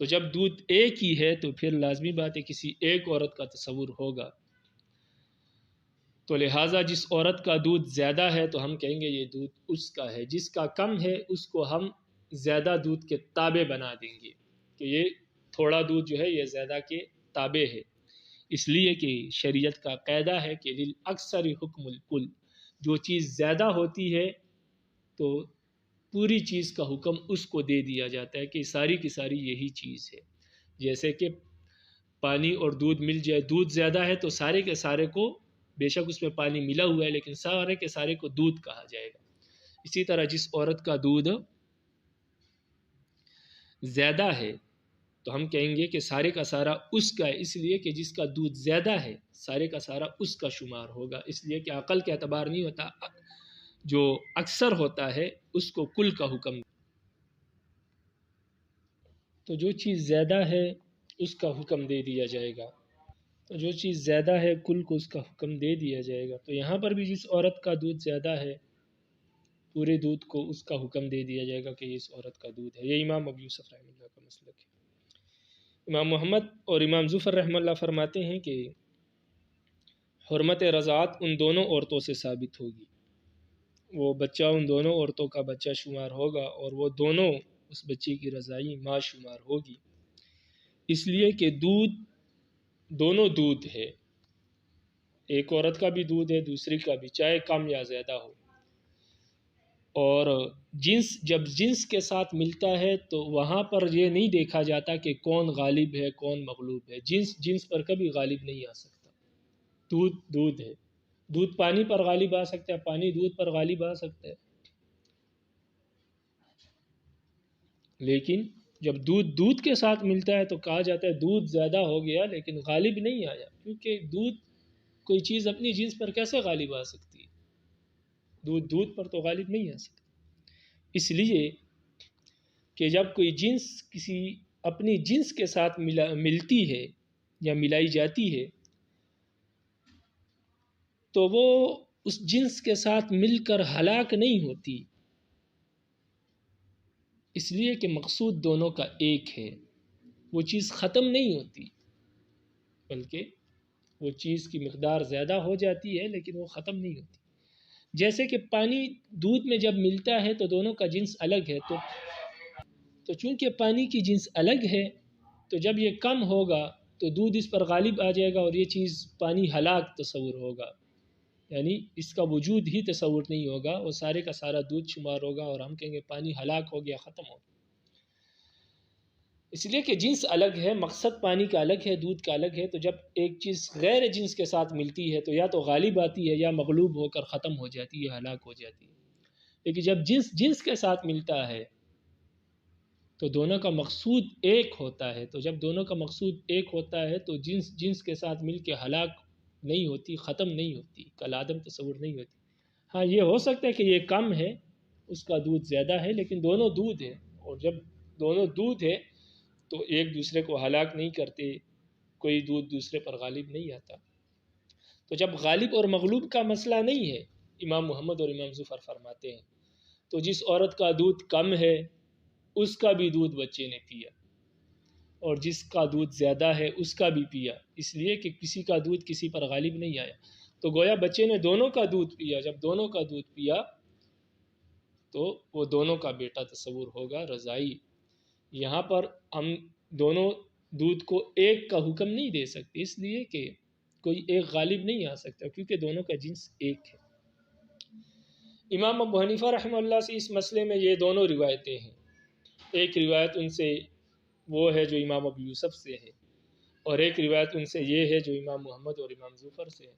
تو جب دودھ ایک ہی ہے تو پھر لازمی بات ہے کسی ایک عورت کا تصور ہوگا، تو لہٰذا جس عورت کا دودھ زیادہ ہے تو ہم کہیں گے یہ دودھ اس کا ہے، جس کا کم ہے اس کو ہم زیادہ دودھ کے تابع بنا دیں گے کہ یہ تھوڑا دودھ جو ہے یہ زیادہ کے تابع ہے، اس لیے کہ شریعت کا قاعدہ ہے کہ للاکثر حکم الکل، جو چیز زیادہ ہوتی ہے تو پوری چیز کا حکم اس کو دے دیا جاتا ہے کہ ساری کی ساری یہی چیز ہے۔ جیسے کہ پانی اور دودھ مل جائے، دودھ زیادہ ہے تو سارے کے سارے کو، بے شک اس میں پانی ملا ہوا ہے لیکن سارے کے سارے کو دودھ کہا جائے گا۔ اسی طرح جس عورت کا دودھ زیادہ ہے تو ہم کہیں گے کہ سارے کا سارا اس کا ہے، اس لیے کہ جس کا دودھ زیادہ ہے سارے کا سارا اس کا شمار ہوگا، اس لیے کہ عقل کے اعتبار نہیں ہوتا، جو اکثر ہوتا ہے اس کو کل کا حکم، تو جو چیز زیادہ ہے اس کا حکم دے دیا جائے گا، تو جو چیز زیادہ ہے کل کو اس کا حکم دے دیا جائے گا۔ تو یہاں پر بھی جس عورت کا دودھ زیادہ ہے پورے دودھ کو اس کا حکم دے دیا جائے گا کہ یہ اس عورت کا دودھ ہے۔ یہ امام ابو یوسف رحمہ اللہ کا مسلک ہے۔ امام محمد اور امام ظفر رحمہ اللہ فرماتے ہیں کہ حرمت رضاعت ان دونوں عورتوں سے ثابت ہوگی، وہ بچہ ان دونوں عورتوں کا بچہ شمار ہوگا اور وہ دونوں اس بچے کی رضاعی ماں شمار ہوگی، اس لیے کہ دودھ دونوں دودھ ہے، ایک عورت کا بھی دودھ ہے دوسری کا بھی، چاہے کم یا زیادہ ہو، اور جنس جب جنس کے ساتھ ملتا ہے تو وہاں پر یہ نہیں دیکھا جاتا کہ کون غالب ہے کون مغلوب ہے، جنس جنس پر کبھی غالب نہیں آ سکتا، دودھ دودھ ہے، دودھ پانی پر غالب آ سکتا ہے، پانی دودھ پر غالب آ سکتا ہے، لیکن جب دودھ دودھ کے ساتھ ملتا ہے تو کہا جاتا ہے دودھ زیادہ ہو گیا لیکن غالب نہیں آیا، کیونکہ دودھ کوئی چیز اپنی جنس پر کیسے غالب آ سکتی ہے، دودھ دودھ پر تو غالب نہیں آ سکتا، اس لیے کہ جب کوئی جنس کسی اپنی جنس کے ساتھ ملتی ہے یا ملائی جاتی ہے تو وہ اس جنس کے ساتھ مل کر ہلاک نہیں ہوتی، اس لیے کہ مقصود دونوں کا ایک ہے، وہ چیز ختم نہیں ہوتی بلکہ وہ چیز کی مقدار زیادہ ہو جاتی ہے لیکن وہ ختم نہیں ہوتی۔ جیسے کہ پانی دودھ میں جب ملتا ہے تو دونوں کا جنس الگ ہے، تو چونکہ پانی کی جنس الگ ہے تو جب یہ کم ہوگا تو دودھ اس پر غالب آ جائے گا اور یہ چیز پانی ہلاک تصور ہوگا، یعنی اس کا وجود ہی تصور نہیں ہوگا، وہ سارے کا سارا دودھ شمار ہوگا اور ہم کہیں گے پانی ہلاک ہو گیا، ختم ہو گیا۔ اس لیے کہ جنس الگ ہے، مقصد پانی کا الگ ہے، دودھ کا الگ ہے. تو جب ایک چیز غیر جنس کے ساتھ ملتی ہے تو یا تو غالب آتی ہے یا مغلوب ہو کر ختم ہو جاتی ہے، ہلاک ہو جاتی ہے. لیکن جب جنس جنس کے ساتھ ملتا ہے تو دونوں کا مقصود ایک ہوتا ہے. تو جب دونوں کا مقصود ایک ہوتا ہے تو جنس جنس کے ساتھ مل کے ہلاک نہیں ہوتی، ختم نہیں ہوتی، کالعدم تصور نہیں ہوتی. ہاں یہ ہو سکتا ہے کہ یہ کم ہے، اس کا دودھ زیادہ ہے، لیکن دونوں دودھ ہے. اور جب دونوں دودھ ہے تو ایک دوسرے کو ہلاک نہیں کرتے، کوئی دودھ دوسرے پر غالب نہیں آتا. تو جب غالب اور مغلوب کا مسئلہ نہیں ہے، امام محمد اور امام ظفر فرماتے ہیں، تو جس عورت کا دودھ کم ہے اس کا بھی دودھ بچے نے پیا، اور جس کا دودھ زیادہ ہے اس کا بھی پیا، اس لیے کہ کسی کا دودھ کسی پر غالب نہیں آیا. تو گویا بچے نے دونوں کا دودھ پیا. جب دونوں کا دودھ پیا تو وہ دونوں کا بیٹا تصور ہوگا رضائی. یہاں پر ہم دونوں دودھ کو ایک کا حکم نہیں دے سکتے، اس لیے کہ کوئی ایک غالب نہیں آ سکتا، کیونکہ دونوں کا جنس ایک ہے. امام ابو حنیفہ رحمہ اللہ سے اس مسئلے میں یہ دونوں روایتیں ہیں. ایک روایت ان سے وہ ہے جو امام ابو یوسف سے ہے، اور ایک روایت ان سے یہ ہے جو امام محمد اور امام ظفر سے ہے.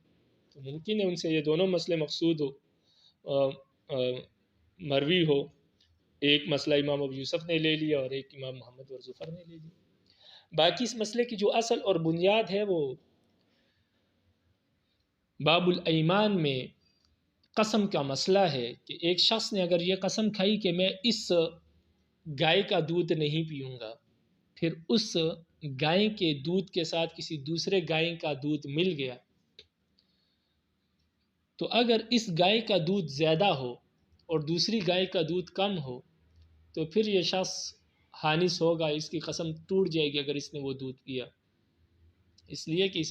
تو ممکن ہے ان سے یہ دونوں مسئلے مقصود ہو، مروی ہو. ایک مسئلہ امام ابو یوسف نے لے لیا اور ایک امام محمد اور ظفر نے لے لیا. باقی اس مسئلے کی جو اصل اور بنیاد ہے وہ باب الایمان میں قسم کا مسئلہ ہے کہ ایک شخص نے اگر یہ قسم کھائی کہ میں اس گائے کا دودھ نہیں پیوں گا، پھر اس گائے کے دودھ کے ساتھ کسی دوسرے گائے کا دودھ مل گیا، تو اگر اس گائے کا دودھ زیادہ ہو اور دوسری گائے کا دودھ کم ہو تو پھر یہ شخص حانث ہوگا، اس کی قسم ٹوٹ جائے گی اگر اس نے وہ دودھ پیا، اس لیے کہ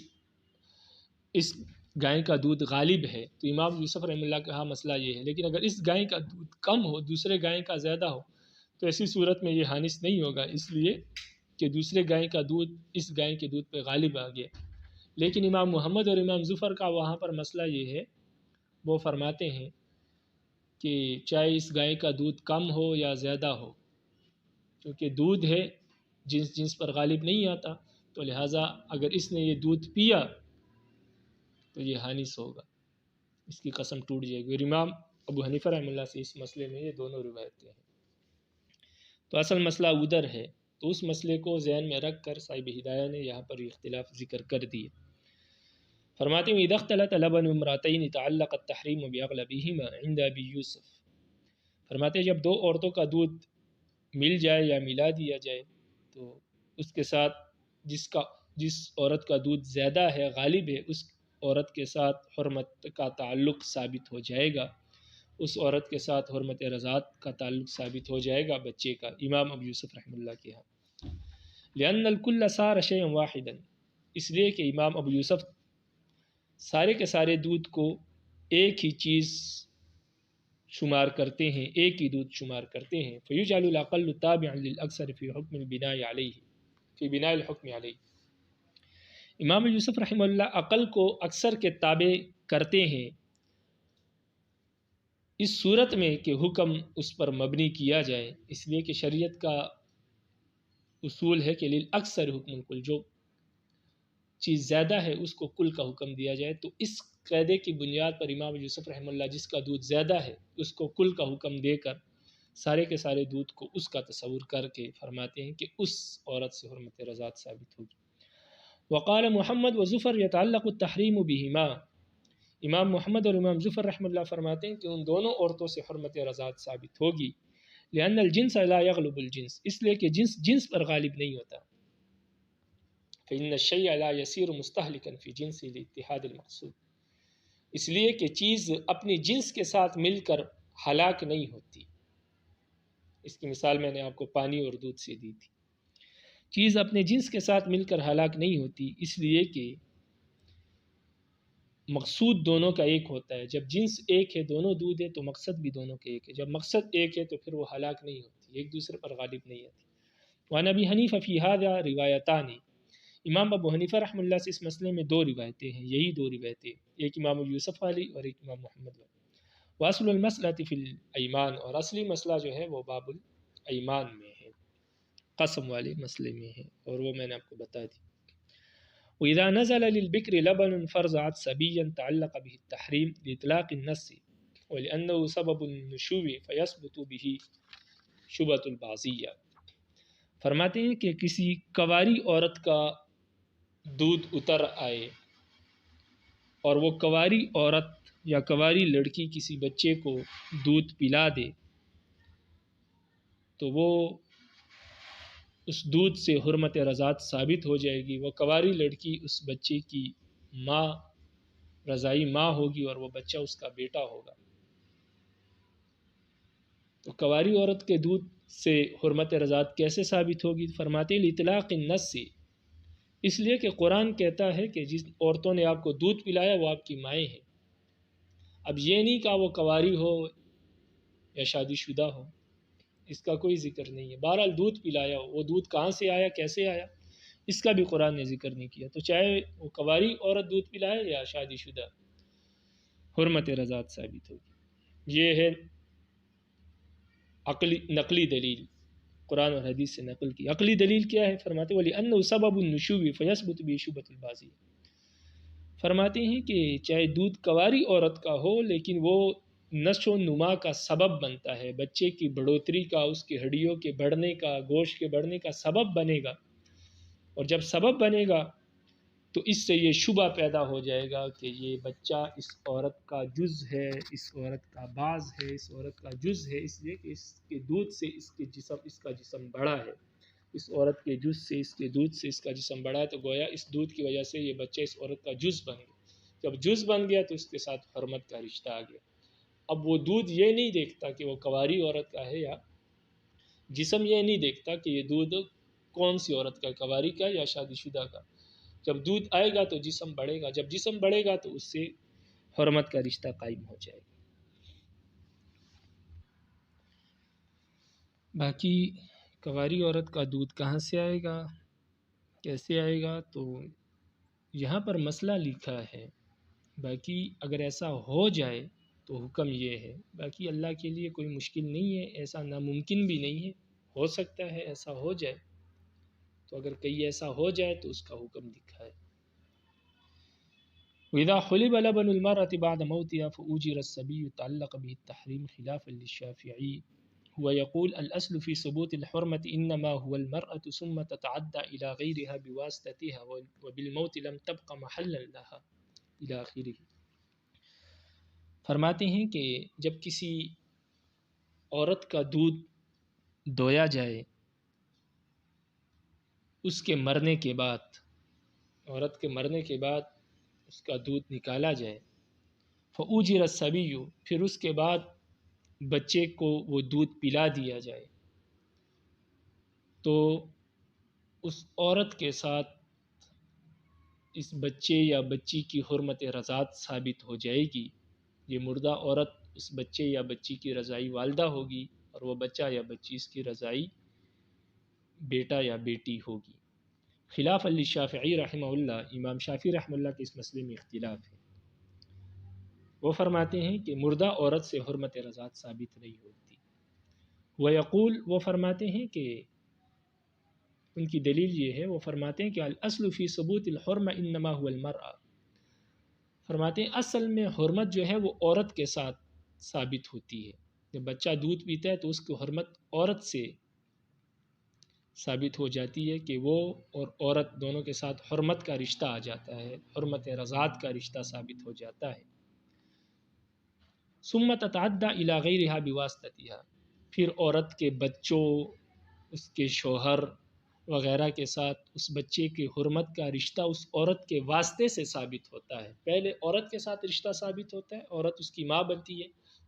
اس گائے کا دودھ غالب ہے. تو امام یوسف رحمہ اللہ کا مسئلہ یہ ہے. لیکن اگر اس گائے کا دودھ کم ہو، دوسرے گائے کا زیادہ ہو، تو ایسی صورت میں یہ حانث نہیں ہوگا، اس لیے کہ دوسرے گائے کا دودھ اس گائے کے دودھ پہ غالب آ گیا. لیکن امام محمد اور امام ظفر کا وہاں پر مسئلہ یہ ہے، وہ فرماتے ہیں کہ چاہے اس گائے کا دودھ کم ہو یا زیادہ ہو، کیونکہ دودھ ہے جنس جنس پر غالب نہیں آتا، تو لہٰذا اگر اس نے یہ دودھ پیا تو یہ حانث ہوگا، اس کی قسم ٹوٹ جائے گی. اور امام ابو حنیفہ رحمہ اللہ سے اس مسئلے میں یہ دونوں روایتیں ہیں. تو اصل مسئلہ ادھر ہے. تو اس مسئلے کو ذہن میں رکھ کر صاحب ہدایہ نے یہاں پر اختلاف ذکر کر دیے. فرماتے ہیں اذا اختلط لبن امراتین تعلق التحریم باغلبہما عند ابی یوسف. فرماتے ہیں جب دو عورتوں کا دودھ مل جائے یا ملا دیا جائے تو اس کے ساتھ جس عورت کا دودھ زیادہ ہے، غالب ہے، اس عورت کے ساتھ حرمت کا تعلق ثابت ہو جائے گا، اس عورت کے ساتھ حرمت رضاعت کا تعلق ثابت ہو جائے گا بچے کا. امام ابو یوسف رحمہ اللہ کے ہاں لأن الکل صار شیئا واحدا، اس لیے کہ امام ابو یوسف سارے کے سارے دودھ کو ایک ہی چیز شمار کرتے ہیں، ایک ہی دودھ شمار کرتے ہیں. فیجعل الاقل تابعا للاکثر فی حکم البناء علیہ، فی بناء الحکم علیہ. امام یوسف رحمہ اللہ عقل کو اکثر کے تابع کرتے ہیں اس صورت میں کہ حکم اس پر مبنی کیا جائے، اس لیے کہ شریعت کا اصول ہے کہ للاکثر حکم الکل، جو چیز زیادہ ہے اس کو کل کا حکم دیا جائے. تو اس قاعدے کی بنیاد پر امام یوسف رحمہ اللہ جس کا دودھ زیادہ ہے اس کو کل کا حکم دے کر سارے کے سارے دودھ کو اس کا تصور کر کے فرماتے ہیں کہ اس عورت سے حرمت رضاعت ثابت ہوگی. وقال محمد و ظفر یتعلق التحریم بہما، امام محمد اور امام ظفر رحمہ اللہ فرماتے ہیں کہ ان دونوں عورتوں سے حرمت رضاعت ثابت ہوگی. لأن الجنس لا يغلب الجنس، اس لیے کہ جنس جنس پر غالب نہیں ہوتا. فإن الشيء لا يصير مستهلكا في جنسه لاتحاد المقصود، اس لیے کہ چیز اپنی جنس کے ساتھ مل کر ہلاک نہیں ہوتی. اس کی مثال میں نے آپ کو پانی اور دودھ سے دی تھی. چیز اپنے جنس کے ساتھ مل کر ہلاک نہیں ہوتی، اس لیے کہ مقصود دونوں کا ایک ہوتا ہے. جب جنس ایک ہے، دونوں دودھ ہے، تو مقصد بھی دونوں کے ایک ہے. جب مقصد ایک ہے تو پھر وہ ہلاک نہیں ہوتی، ایک دوسرے پر غالب نہیں آتی. وعن ابی حنیفہ فی ھذا روایتان، امام ابو حنیفہ رحمہ اللہ سے اس مسئلے میں دو روایتیں ہیں، یہی دو روایتیں، ایک امام یوسف والی اور ایک امام محمد والی. واصل المسئلہ فی الایمان، اور اصلی مسئلہ جو ہے وہ باب الایمان میں ہے. قسم والے مسئلے میں ہے، اور وہ میں نے آپ کو بتا دی۔ وَإِذَا نَزَلَ لِلْبِكْرِ لَبَنٌ فَرْضَعَتْ صَبِيًّا تَعَلَّقَ بِهِ التَّحْرِيمُ لِإِطْلَاقِ النَّصِّ وَلِأَنَّهُ سَبَبُ النُّشُوِّ فَيَثْبُتُ بِهِ شُبْهَةُ الْبَعْضِيَّةِ، فرماتے ہیں کہ کسی کنواری عورت کا دودھ اتر آئے اور وہ کنواری عورت یا کنواری لڑکی کسی بچے کو دودھ پلا دے تو وہ اس دودھ سے حرمت رضاعت ثابت ہو جائے گی۔ وہ کنواری لڑکی اس بچے کی ماں، رضائی ماں ہوگی، اور وہ بچہ اس کا بیٹا ہوگا۔ تو کنواری عورت کے دودھ سے حرمت رضاعت کیسے ثابت ہوگی؟ فرماتے ہیں اطلاق النص سے، اس لیے کہ قرآن کہتا ہے کہ جس عورتوں نے آپ کو دودھ پلایا وہ آپ کی مائیں ہیں۔ اب یہ نہیں کہ وہ کنواری ہو یا شادی شدہ ہو، اس کا کوئی ذکر نہیں ہے۔ بہرحال دودھ پلایا ہو، وہ دودھ کہاں سے آیا، کیسے آیا، اس کا بھی قرآن نے ذکر نہیں کیا۔ تو چاہے وہ کنواری عورت دودھ پلائے یا شادی شدہ، حرمت رضاعت ثابت ہوگی۔ یہ ہے نقلی دلیل، قرآن اور حدیث سے نقل کی۔ عقلی دلیل کیا ہے؟ فرماتے وَلِأَنَّهُ سَبَبُ النُّشُوِّ فَيَثْبُتُ بِهِ شُبْهَةُ الْبَعْضِيَّةِ، فرماتے ہیں کہ چاہے دودھ کنواری عورت کا ہو لیکن وہ نشو و نما کا سبب بنتا ہے، بچے کی بڑھوتری کا، اس کی ہڈیوں کے بڑھنے کا، گوشت کے بڑھنے کا سبب بنے گا، اور جب سبب بنے گا تو اس سے یہ شبہ پیدا ہو جائے گا کہ یہ بچہ اس عورت کا جز ہے، اس عورت کا باز ہے، اس عورت کا جز ہے، اس لیے کہ اس کے دودھ سے اس کا جسم بڑھا ہے، اس عورت کے جز سے، اس کے دودھ سے اس کا جسم بڑھا ہے، تو گویا اس دودھ کی وجہ سے یہ بچہ اس عورت کا جز بن گیا۔ جب جز بن گیا تو اس کے ساتھ حرمت کا رشتہ آ گیا۔ اب وہ دودھ یہ نہیں دیکھتا کہ وہ کنواری عورت کا ہے، یا جسم یہ نہیں دیکھتا کہ یہ دودھ کون سی عورت کا، کنواری کا یا شادی شدہ کا۔ جب دودھ آئے گا تو جسم بڑھے گا، جب جسم بڑھے گا تو اس سے حرمت کا رشتہ قائم ہو جائے گا۔ باقی کنواری عورت کا دودھ کہاں سے آئے گا، کیسے آئے گا، تو یہاں پر مسئلہ لکھا ہے۔ باقی اگر ایسا ہو جائے تو حکم یہ ہے، باقی اللہ کے لیے کوئی مشکل نہیں ہے، ایسا ناممکن بھی نہیں ہے، ہو سکتا ہے ایسا ہو جائے، تو اگر کہیں ایسا ہو جائے تو اس کا حکم لکھا ہے۔ وَإِذَا حُلِبَ لَبَنُ الْمَرْأَةِ بَعْدَ مَوْتِهَا فَأُوجِرَ الصَّبِيُّ تَعَلَّقَ بِهِ التَّحْرِيمُ خِلَافًا لِلشَّافِعِيِّ وَيَقُولُ الْأَصْلُ فِي ثُبُوتِ الْحُرْمَةِ إِنَّمَا هُوَ الْمَرْأَةُ ثُمَّ تَتَعَدَّى إِلَى غَيْرِهَا بِوَاسِطَتِهَا وَبِالْمَوْتِ لَمْ تَبْقَ مَحَلًّا لَهَا إِلَى آخِرِهِ۔ فرماتے ہیں کہ جب کسی عورت کا دودھ دویا جائے اس کے مرنے کے بعد، عورت کے مرنے کے بعد اس کا دودھ نکالا جائے، فَأُوجِرَ الصَّبِيُّ، پھر اس کے بعد بچے کو وہ دودھ پلا دیا جائے، تو اس عورت کے ساتھ اس بچے یا بچی کی حرمت رضاعت ثابت ہو جائے گی۔ یہ مردہ عورت اس بچے یا بچی کی رضائی والدہ ہوگی، اور وہ بچہ یا بچی اس کی رضائی بیٹا یا بیٹی ہوگی۔ خلاف للشافعی رحمہ اللہ، امام شافعی رحمہ اللہ کے اس مسئلے میں اختلاف ہے۔ وہ فرماتے ہیں کہ مردہ عورت سے حرمت رضاعت ثابت نہیں ہوتی۔ وَيَقُول، وہ فرماتے ہیں کہ ان کی دلیل یہ ہے، وہ فرماتے ہیں کہ الاصل فی ثبوت الحرمہ انما هو المرأة، فرماتے ہیں اصل میں حرمت جو ہے وہ عورت کے ساتھ ثابت ہوتی ہے۔ جب بچہ دودھ پیتا ہے تو اس کو حرمت عورت سے ثابت ہو جاتی ہے کہ وہ اور عورت دونوں کے ساتھ حرمت کا رشتہ آ جاتا ہے، حرمت رضاعت کا رشتہ ثابت ہو جاتا ہے۔ ثم تتعدى الى غیرها بواسطتها، پھر عورت کے بچوں، اس کے شوہر وغیرہ کے ساتھ اس بچے کی حرمت کا رشتہ اس عورت کے واسطے سے ثابت ہوتا ہے۔ پہلے عورت کے ساتھ رشتہ ثابت ہوتا ہے، عورت اس کی ماں بنتی ہے،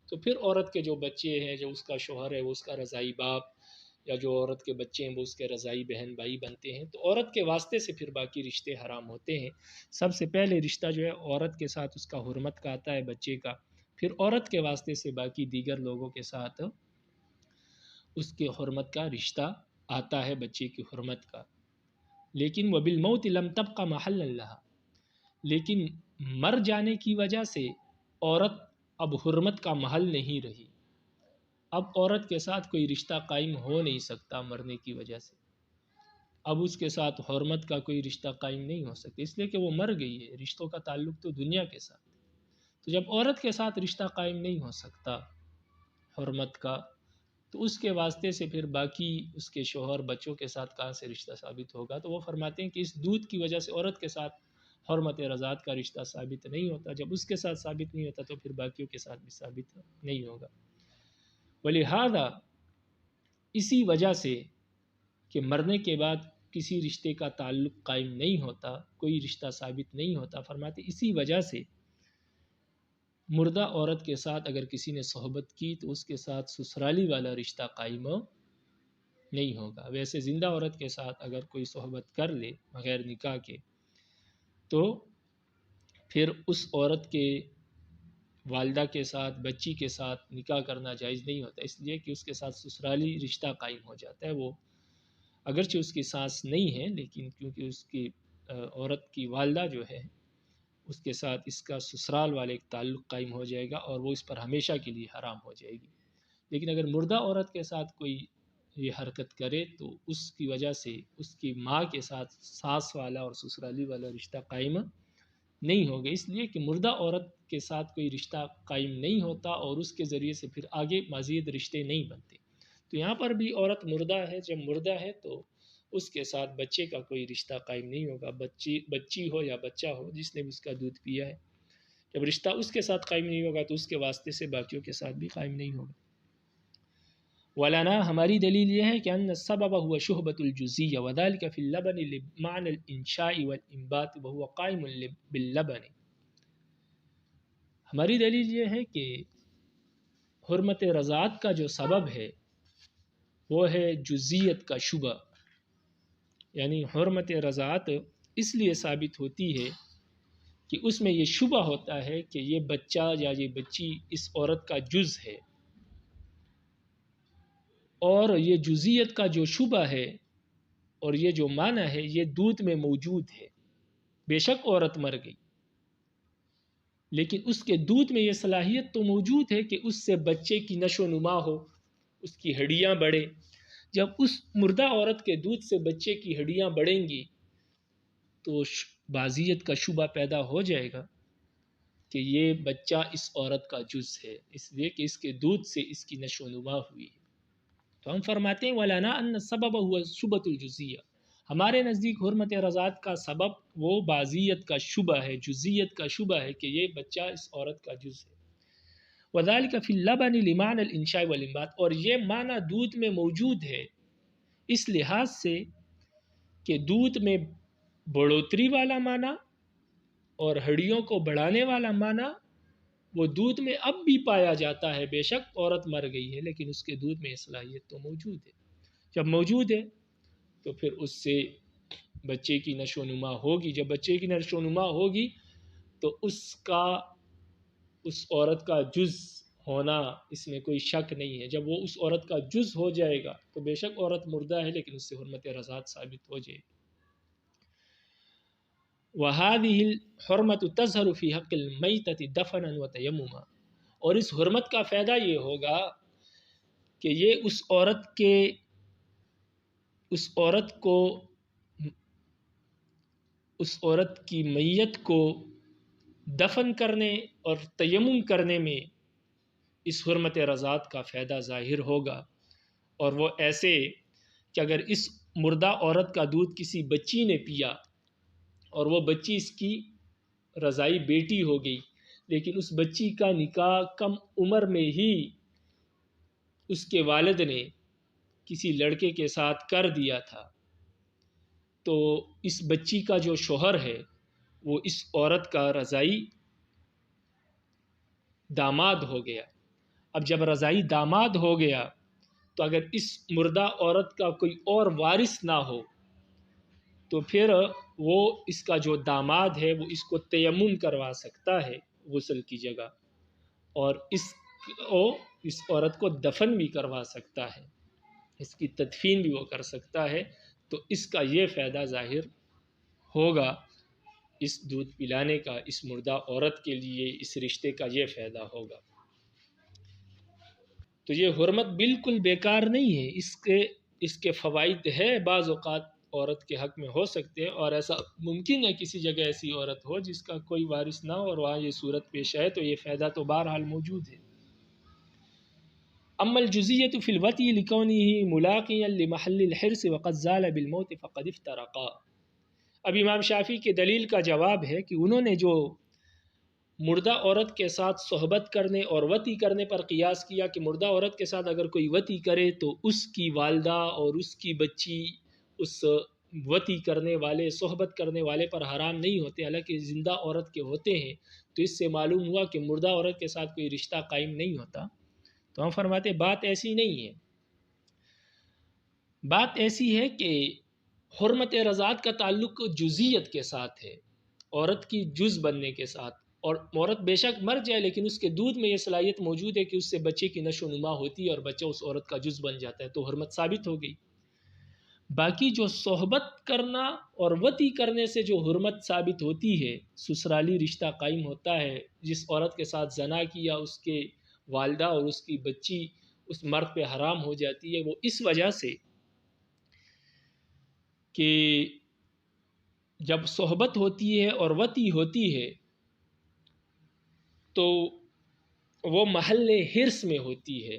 تو پھر عورت کے جو بچے ہیں، جو اس کا شوہر ہے وہ اس کا رضائی باپ، یا جو عورت کے بچے ہیں وہ اس کے رضائی بہن بھائی بنتے ہیں، تو عورت کے واسطے سے پھر باقی رشتے حرام ہوتے ہیں۔ سب سے پہلے رشتہ جو ہے عورت کے ساتھ اس کا حرمت کا آتا ہے، بچے کا، پھر عورت کے واسطے سے باقی دیگر لوگوں کے ساتھ اس کے حرمت کا رشتہ آتا ہے، بچے کی حرمت کا۔ لیکن وبالموت لم تبقى محلا لها، لیکن مر جانے کی وجہ سے عورت اب حرمت کا محل نہیں رہی، اب عورت کے ساتھ کوئی رشتہ قائم ہو نہیں سکتا مرنے کی وجہ سے۔ اب اس کے ساتھ حرمت کا کوئی رشتہ قائم نہیں ہو سکتا، اس لیے کہ وہ مر گئی ہے، رشتوں کا تعلق تو دنیا کے ساتھ۔ تو جب عورت کے ساتھ رشتہ قائم نہیں ہو سکتا حرمت کا، تو اس کے واسطے سے پھر باقی اس کے شوہر بچوں کے ساتھ کہاں سے رشتہ ثابت ہوگا؟ تو وہ فرماتے ہیں کہ اس دودھ کی وجہ سے عورت کے ساتھ حرمت رضاعت کا رشتہ ثابت نہیں ہوتا، جب اس کے ساتھ ثابت نہیں ہوتا تو پھر باقیوں کے ساتھ بھی ثابت نہیں ہوگا۔ ولہذا اسی وجہ سے کہ مرنے کے بعد کسی رشتے کا تعلق قائم نہیں ہوتا، کوئی رشتہ ثابت نہیں ہوتا، فرماتے اسی وجہ سے مردہ عورت کے ساتھ اگر کسی نے صحبت کی تو اس کے ساتھ سسرالی والا رشتہ قائم نہیں ہوگا۔ ویسے زندہ عورت کے ساتھ اگر کوئی صحبت کر لے بغیر نکاح کے تو پھر اس عورت کے والدہ کے ساتھ بچی کے ساتھ نکاح کرنا جائز نہیں ہوتا، اس لیے کہ اس کے ساتھ سسرالی رشتہ قائم ہو جاتا ہے۔ وہ اگرچہ اس کی سانس نہیں ہے لیکن کیونکہ اس کی عورت کی والدہ جو ہے اس کے ساتھ اس کا سسرال والے ایک تعلق قائم ہو جائے گا اور وہ اس پر ہمیشہ کے لیے حرام ہو جائے گی۔ لیکن اگر مردہ عورت کے ساتھ کوئی یہ حرکت کرے تو اس کی وجہ سے اس کی ماں کے ساتھ ساس والا اور سسرالی والا رشتہ قائم نہیں ہوگا، اس لیے کہ مردہ عورت کے ساتھ کوئی رشتہ قائم نہیں ہوتا اور اس کے ذریعے سے پھر آگے مزید رشتے نہیں بنتے۔ تو یہاں پر بھی عورت مردہ ہے، جب مردہ ہے تو اس کے ساتھ بچے کا کوئی رشتہ قائم نہیں ہوگا، بچی ہو یا بچہ ہو جس نے بھی اس کا دودھ پیا ہے، جب رشتہ اس کے ساتھ قائم نہیں ہوگا تو اس کے واسطے سے باقیوں کے ساتھ بھی قائم نہیں ہوگا۔ ولانا ہماری دلیل یہ ہے کہ ان السبب هو شہبۃ الجزیہ وذلك فی اللبن لمعنى الانشاء والانبات وهو قائم باللبن۔ ہماری دلیل یہ ہے کہ حرمت رضاعت کا جو سبب ہے وہ ہے جزیت کا شبہ، یعنی حرمت رضاعت اس لیے ثابت ہوتی ہے کہ اس میں یہ شبہ ہوتا ہے کہ یہ بچہ یا یہ بچی اس عورت کا جز ہے، اور یہ جزیت کا جو شبہ ہے اور یہ جو معنی ہے یہ دودھ میں موجود ہے۔ بے شک عورت مر گئی لیکن اس کے دودھ میں یہ صلاحیت تو موجود ہے کہ اس سے بچے کی نشو و نما ہو، اس کی ہڈیاں بڑھیں۔ جب اس مردہ عورت کے دودھ سے بچے کی ہڈیاں بڑھیں گی تو بازیت کا شبہ پیدا ہو جائے گا کہ یہ بچہ اس عورت کا جز ہے، اس لیے کہ اس کے دودھ سے اس کی نشو و نما ہوئی ہے۔ تو ہم فرماتے ہیں وَلَنَا أَنَّ السَّبَبَ هُوَ الشُّبْهَةُ الْجُزِيَّةُ، ہمارے نزدیک حرمت رضاعت کا سبب وہ بازیت کا شبہ ہے، جزیت کا شبہ ہے کہ یہ بچہ اس عورت کا جز ہے۔ وَذَلِكَ فِي اللَّبَنِ لِمَعْنَى الْإِنشَاءِ وَالْإِنبَاتِ، اور یہ معنی دودھ میں موجود ہے اس لحاظ سے کہ دودھ میں بڑھوتری والا معنی اور ہڈیوں کو بڑھانے والا معنی وہ دودھ میں اب بھی پایا جاتا ہے۔ بے شک عورت مر گئی ہے لیکن اس کے دودھ میں یہ صلاحیت تو موجود ہے، جب موجود ہے تو پھر اس سے بچے کی نشو و نما ہوگی، جب بچے کی نشو و نما ہوگی تو اس عورت کا جز ہونا اس میں کوئی شک نہیں ہے۔ جب وہ اس عورت کا جز ہو جائے گا تو بے شک عورت مردہ ہے لیکن اس سے حرمت رضاعت ثابت ہو جائے گی۔ وَهَذِهِ الْحُرْمَةُ تَظْهَرُ فِي حَقِّ الْمَيْتَةِ دَفْنًا وَتَيَمُّمًا، اور اس حرمت کا فائدہ یہ ہوگا کہ یہ اس عورت کی میت کو دفن کرنے اور تیمم کرنے میں اس حرمت رضاعت کا فائدہ ظاہر ہوگا، اور وہ ایسے کہ اگر اس مردہ عورت کا دودھ کسی بچی نے پیا اور وہ بچی اس کی رضائی بیٹی ہو گئی لیکن اس بچی کا نکاح کم عمر میں ہی اس کے والد نے کسی لڑکے کے ساتھ کر دیا تھا، تو اس بچی کا جو شوہر ہے وہ اس عورت کا رضائی داماد ہو گیا۔ اب جب رضائی داماد ہو گیا تو اگر اس مردہ عورت کا کوئی اور وارث نہ ہو تو پھر وہ اس کا جو داماد ہے وہ اس کو تیمم کروا سکتا ہے غسل کی جگہ، اور اس عورت کو دفن بھی کروا سکتا ہے، اس کی تدفین بھی وہ کر سکتا ہے۔ تو اس کا یہ فائدہ ظاہر ہوگا، اس دودھ پلانے کا اس مردہ عورت کے لیے اس رشتے کا یہ فائدہ ہوگا۔ تو یہ حرمت بالکل بیکار نہیں ہے، اس کے فوائد ہے بعض اوقات عورت کے حق میں ہو سکتے ہیں، اور ایسا ممکن ہے کسی جگہ ایسی عورت ہو جس کا کوئی وارث نہ ہو اور وہاں یہ صورت پیش آئے، تو یہ فائدہ تو بہرحال موجود ہے۔ اما الجزیۃ فی الوطی لکونہ ملاقیا لمحل الحرص وقد زال بالموت فقد افترقا۔ اب امام شافعی کے دلیل کا جواب ہے کہ انہوں نے جو مردہ عورت کے ساتھ صحبت کرنے اور وطی کرنے پر قیاس کیا کہ مردہ عورت کے ساتھ اگر کوئی وطی کرے تو اس کی والدہ اور اس کی بچی اس وطی کرنے والے صحبت کرنے والے پر حرام نہیں ہوتے، حالانکہ زندہ عورت کے ہوتے ہیں، تو اس سے معلوم ہوا کہ مردہ عورت کے ساتھ کوئی رشتہ قائم نہیں ہوتا۔ تو ہم فرماتے بات ایسی نہیں ہے، بات ایسی ہے کہ حرمت رضاعت کا تعلق جزیت کے ساتھ ہے، عورت کی جز بننے کے ساتھ، اور عورت بے شک مر جائے لیکن اس کے دودھ میں یہ صلاحیت موجود ہے کہ اس سے بچے کی نشو و نما ہوتی ہے اور بچہ اس عورت کا جز بن جاتا ہے، تو حرمت ثابت ہو گئی۔ باقی جو صحبت کرنا اور وطی کرنے سے جو حرمت ثابت ہوتی ہے، سسرالی رشتہ قائم ہوتا ہے، جس عورت کے ساتھ زنا کیا اس کے والدہ اور اس کی بچی اس مرد پہ حرام ہو جاتی ہے، وہ اس وجہ سے کہ جب صحبت ہوتی ہے اور وطی ہوتی ہے تو وہ محل حرص میں ہوتی ہے،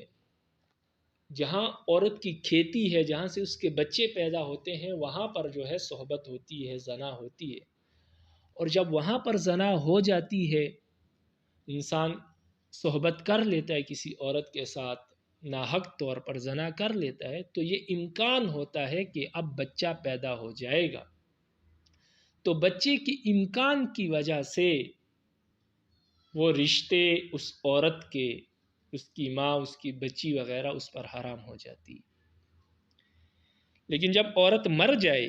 جہاں عورت کی کھیتی ہے، جہاں سے اس کے بچے پیدا ہوتے ہیں، وہاں پر جو ہے صحبت ہوتی ہے، زنا ہوتی ہے، اور جب وہاں پر زنا ہو جاتی ہے، انسان صحبت کر لیتا ہے کسی عورت کے ساتھ، ناحق طور پر زنا کر لیتا ہے، تو یہ امکان ہوتا ہے کہ اب بچہ پیدا ہو جائے گا، تو بچے کی امکان کی وجہ سے وہ رشتے اس عورت کے، اس کی ماں، اس کی بچی وغیرہ اس پر حرام ہو جاتی ہے۔ لیکن جب عورت مر جائے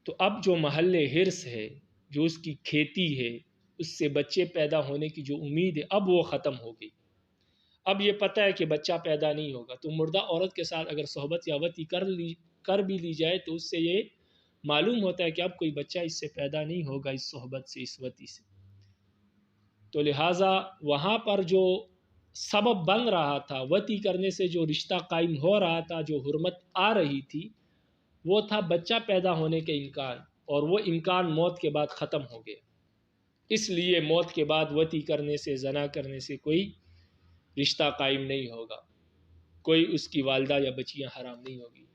تو اب جو محل حرص ہے، جو اس کی کھیتی ہے، اس سے بچے پیدا ہونے کی جو امید ہے، اب وہ ختم ہو گئی۔ اب یہ پتہ ہے کہ بچہ پیدا نہیں ہوگا، تو مردہ عورت کے ساتھ اگر صحبت یا وطی کر بھی لی جائے تو اس سے یہ معلوم ہوتا ہے کہ اب کوئی بچہ اس سے پیدا نہیں ہوگا، اس صحبت سے، اس وطی سے۔ تو لہٰذا وہاں پر جو سبب بن رہا تھا، وطی کرنے سے جو رشتہ قائم ہو رہا تھا، جو حرمت آ رہی تھی، وہ تھا بچہ پیدا ہونے کے امکان، اور وہ امکان موت کے بعد ختم ہو گیا۔ اس لیے موت کے بعد وطی کرنے سے، زنا کرنے سے کوئی رشتہ قائم نہیں ہوگا، کوئی اس کی والدہ یا بچیاں حرام نہیں ہوگی۔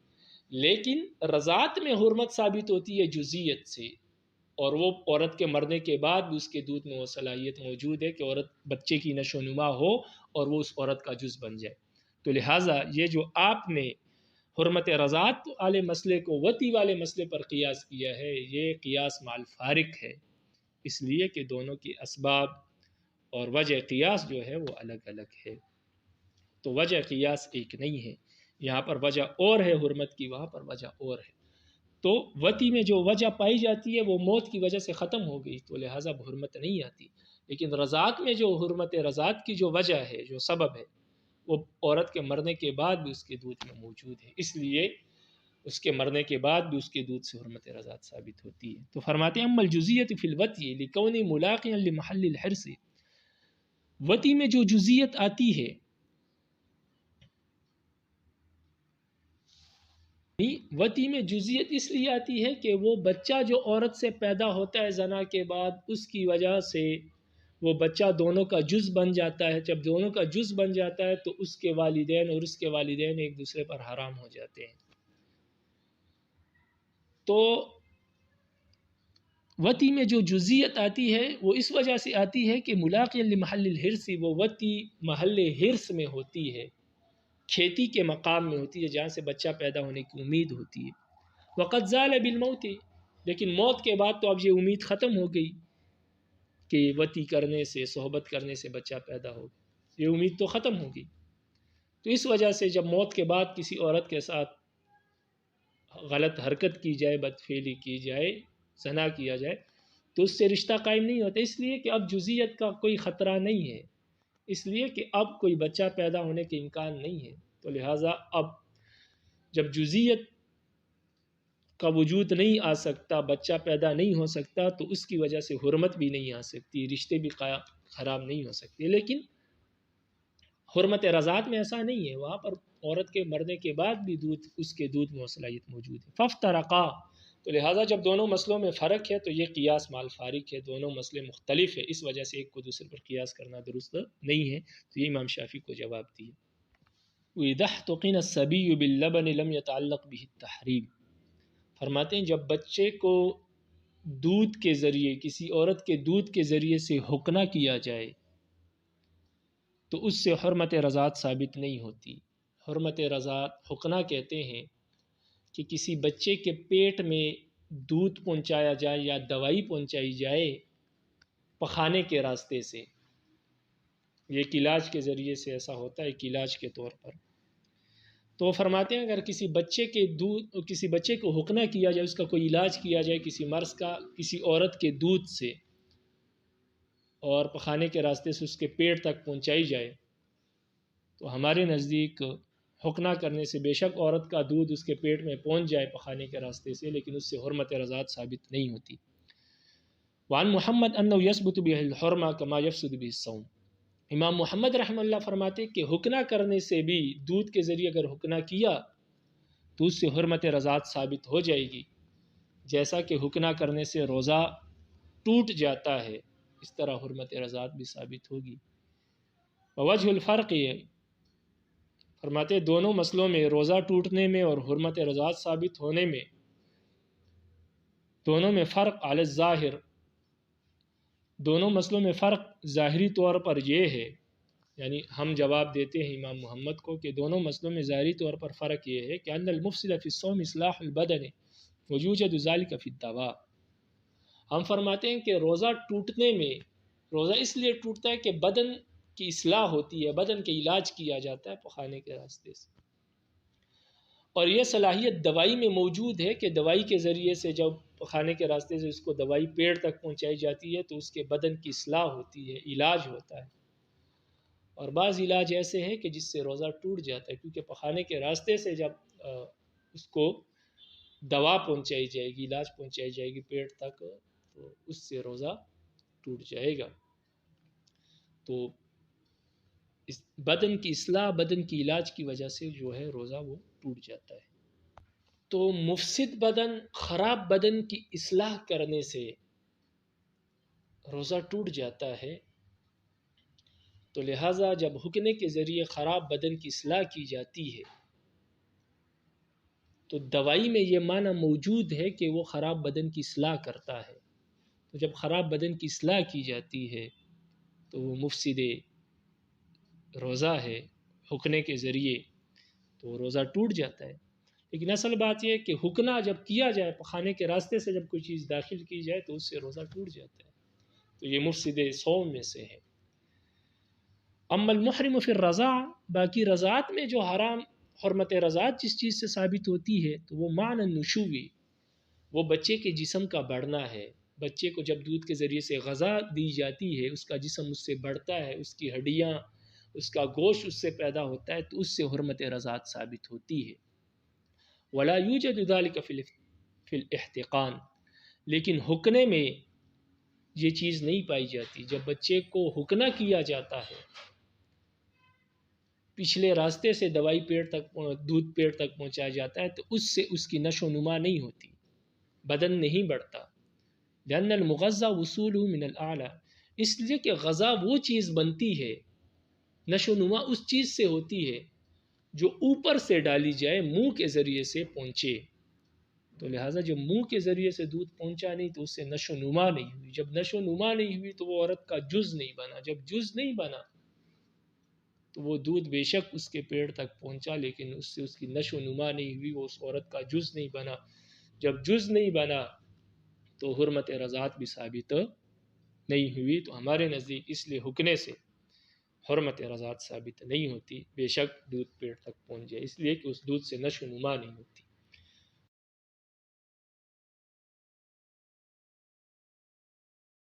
لیکن رضاعت میں حرمت ثابت ہوتی ہے جزیت سے، اور وہ عورت کے مرنے کے بعد بھی اس کے دودھ میں وہ صلاحیت موجود ہے کہ عورت بچے کی نشو و نما ہو اور وہ اس عورت کا جز بن جائے۔ تو لہٰذا یہ جو آپ نے حرمت رضاعت والے مسئلے کو وطی والے مسئلے پر قیاس کیا ہے، یہ قیاس مع الفارق ہے، اس لیے کہ دونوں کی اسباب اور وجہ قیاس جو ہے وہ الگ الگ ہے۔ تو وجہ قیاس ایک نہیں ہے، یہاں پر وجہ اور ہے حرمت کی، وہاں پر وجہ اور ہے۔ تو وطی میں جو وجہ پائی جاتی ہے وہ موت کی وجہ سے ختم ہو گئی، تو لہٰذا حرمت نہیں آتی۔ لیکن رضاعت میں جو حرمت رضاعت کی جو وجہ ہے، جو سبب ہے، وہ عورت کے مرنے کے بعد بھی اس کے دودھ میں موجود ہے، اس لیے اس کے مرنے کے بعد بھی اس کے دودھ سے حرمت رضاعت ثابت ہوتی ہے۔ تو فرماتے ہیں اما الجزیۃ فی الوطی لکون ملاقیا لمحل الحرص، وطی میں جو جزیت آتی ہے، وطی میں جزیت اس لیے آتی ہے کہ وہ بچہ جو عورت سے پیدا ہوتا ہے زنا کے بعد، اس کی وجہ سے وہ بچہ دونوں کا جز بن جاتا ہے۔ جب دونوں کا جز بن جاتا ہے تو اس کے والدین اور اس کے والدین ایک دوسرے پر حرام ہو جاتے ہیں۔ تو وطی میں جو جزیت آتی ہے وہ اس وجہ سے آتی ہے کہ ملاقیا لمحل الحرص، وہ وطی محل حرص میں ہوتی ہے، کھیتی کے مقام میں ہوتی ہے، جہاں سے بچہ پیدا ہونے کی امید ہوتی ہے۔ وقد زال بالموت، لیکن موت کے بعد تو اب یہ امید ختم ہو گئی کہ وطی کرنے سے، صحبت کرنے سے بچہ پیدا ہوگا، یہ امید تو ختم ہو گئی۔ تو اس وجہ سے جب موت کے بعد کسی عورت کے ساتھ غلط حرکت کی جائے، بدفعلی کی جائے، زنا کیا جائے، تو اس سے رشتہ قائم نہیں ہوتا، اس لیے کہ اب جزیت کا کوئی خطرہ نہیں ہے، اس لیے کہ اب کوئی بچہ پیدا ہونے کے امکان نہیں ہے۔ تو لہٰذا اب جب جزیت کا وجود نہیں آ سکتا، بچہ پیدا نہیں ہو سکتا، تو اس کی وجہ سے حرمت بھی نہیں آ سکتی، رشتے بھی خراب نہیں ہو سکتے۔ لیکن حرمت رضاعت میں ایسا نہیں ہے، وہاں پر عورت کے مرنے کے بعد بھی اس کے دودھ میں وہ صلاحیت موجود ہے۔ فافترقا، تو لہٰذا جب دونوں مسئلوں میں فرق ہے تو یہ قیاس مال فارق ہے، دونوں مسئلے مختلف ہے، اس وجہ سے ایک کو دوسرے پر قیاس کرنا درست نہیں ہے۔ تو یہ امام شافعی کو جواب دیا۔ وَإِذَا احْتُقِنَ الصَّبِيُّ بِاللَّبَنِ لَمْ يَتَعَلَّقْ بِهِ التَّحْرِيمُ، فرماتے ہیں جب بچے کو دودھ کے ذریعے، کسی عورت کے دودھ کے ذریعے سے حقنہ کیا جائے تو اس سے حرمت رضاعت ثابت نہیں ہوتی۔ حرمت رضاعت حقنہ کہتے ہیں کہ کسی بچے کے پیٹ میں دودھ پہنچایا جائے یا دوائی پہنچائی جائے پخانے کے راستے سے، یہ ایک علاج کے ذریعے سے ایسا ہوتا ہے، ایک علاج کے طور پر۔ تو فرماتے ہیں اگر کسی بچے کو حقنہ کیا جائے، اس کا کوئی علاج کیا جائے کسی مرض کا کسی عورت کے دودھ سے، اور پخانے کے راستے سے اس کے پیٹ تک پہنچائی جائے، تو ہمارے نزدیک حقنہ کرنے سے بے شک عورت کا دودھ اس کے پیٹ میں پہنچ جائے پخانے کے راستے سے، لیکن اس سے حرمت رضاعت ثابت نہیں ہوتی۔ وعن محمد انه يثبت به الحرمہ كما يفسد به الصوم، امام محمد رحمہ اللہ فرماتے کہ حقنہ کرنے سے بھی، دودھ کے ذریعے اگر حقنہ کیا تو اس سے حرمت رضاعت ثابت ہو جائے گی، جیسا کہ حقنہ کرنے سے روزہ ٹوٹ جاتا ہے اس طرح حرمت رضاعت بھی ثابت ہوگی۔ ووجہ الفرق، یہ فرماتے دونوں مسئلوں میں، روزہ ٹوٹنے میں اور حرمت رضاعت ثابت ہونے میں، دونوں میں فرق علی الظاہر، دونوں مسئلوں میں فرق ظاہری طور پر یہ ہے، یعنی ہم جواب دیتے ہیں امام محمد کو کہ دونوں مسئلوں میں ظاہری طور پر فرق یہ ہے کہ ان المفسد فی الصوم اصلاح البدن ویوجد ذلک فی الدواء، ہم فرماتے ہیں کہ روزہ ٹوٹنے میں، روزہ اس لیے ٹوٹتا ہے کہ بدن کی اصلاح ہوتی ہے، بدن کے علاج کیا جاتا ہے پخانے کے راستے سے، اور یہ صلاحیت دوائی میں موجود ہے کہ دوائی کے ذریعے سے جب پخانے کے راستے سے اس کو دوائی پیٹ تک پہنچائی جاتی ہے تو اس کے بدن کی اصلاح ہوتی ہے، علاج ہوتا ہے۔ اور بعض علاج ایسے ہیں کہ جس سے روزہ ٹوٹ جاتا ہے، کیونکہ پخانے کے راستے سے جب اس کو دوا پہنچائی جائے گی، علاج پہنچائی جائے گی پیٹ تک، تو اس سے روزہ ٹوٹ جائے گا۔ تو اس بدن کی اصلاح، بدن کی علاج کی وجہ سے جو ہے روزہ وہ ٹوٹ جاتا ہے۔ تو مفسد بدن، خراب بدن کی اصلاح کرنے سے روزہ ٹوٹ جاتا ہے، تو لہٰذا جب حقنے کے ذریعے خراب بدن کی اصلاح کی جاتی ہے تو دوائی میں یہ معنی موجود ہے کہ وہ خراب بدن کی اصلاح کرتا ہے، تو جب خراب بدن کی اصلاح کی جاتی ہے تو وہ مفسد روزہ ہے حقنے کے ذریعے، تو روزہ ٹوٹ جاتا ہے۔ لیکن اصل بات یہ ہے کہ حقنہ جب کیا جائے، پخانے کے راستے سے جب کوئی چیز داخل کی جائے تو اس سے روزہ ٹوٹ جاتا ہے، تو یہ مفسد صوم میں سے ہے۔ اما المحرم فی الرضاع، باقی رضاعت میں جو حرام، حرمت رضاعت جس چیز سے ثابت ہوتی ہے تو وہ معنی النشوء، وہ بچے کے جسم کا بڑھنا ہے۔ بچے کو جب دودھ کے ذریعے سے غذا دی جاتی ہے، اس کا جسم اس سے بڑھتا ہے، اس کی ہڈیاں، اس کا گوشت اس سے پیدا ہوتا ہے، تو اس سے حرمت رضاعت ثابت ہوتی ہے۔ ولا یوجد ذلک فی الاحتقان، لیکن حقنے میں یہ چیز نہیں پائی جاتی۔ جب بچے کو حقنہ کیا جاتا ہے، پچھلے راستے سے دوائی پیٹ تک، دودھ پیٹ تک پہنچایا جاتا ہے، تو اس سے اس کی نشو و نما نہیں ہوتی، بدن نہیں بڑھتا۔ لأن المغذى وصوله من الاعلی، اس لیے کہ غذا وہ چیز بنتی ہے، نشو و نما اس چیز سے ہوتی ہے جو اوپر سے ڈالی جائے، منہ کے ذریعے سے پہنچے، تو لہٰذا جب منہ کے ذریعے سے دودھ پہنچا نہیں تو اس سے نشو و نما نہیں ہوئی، جب نشو و نما نہیں ہوئی تو وہ عورت کا جز نہیں بنا، جب جز نہیں بنا تو وہ دودھ بے شک اس کے پیٹ تک پہنچا لیکن اس سے اس کی نشو و نما نہیں ہوئی، وہ اس عورت کا جز نہیں بنا۔ جب جز نہیں بنا تو حرمت رضاعت بھی ثابت نہیں ہوئی، تو ہمارے نزدیک اس لیے حقنے سے حرمت رضاعت ثابت نہیں ہوتی، بے شک دودھ پیٹ تک پہنچ جائے، اس لیے کہ اس دودھ سے نشو و نما نہیں ہوتی۔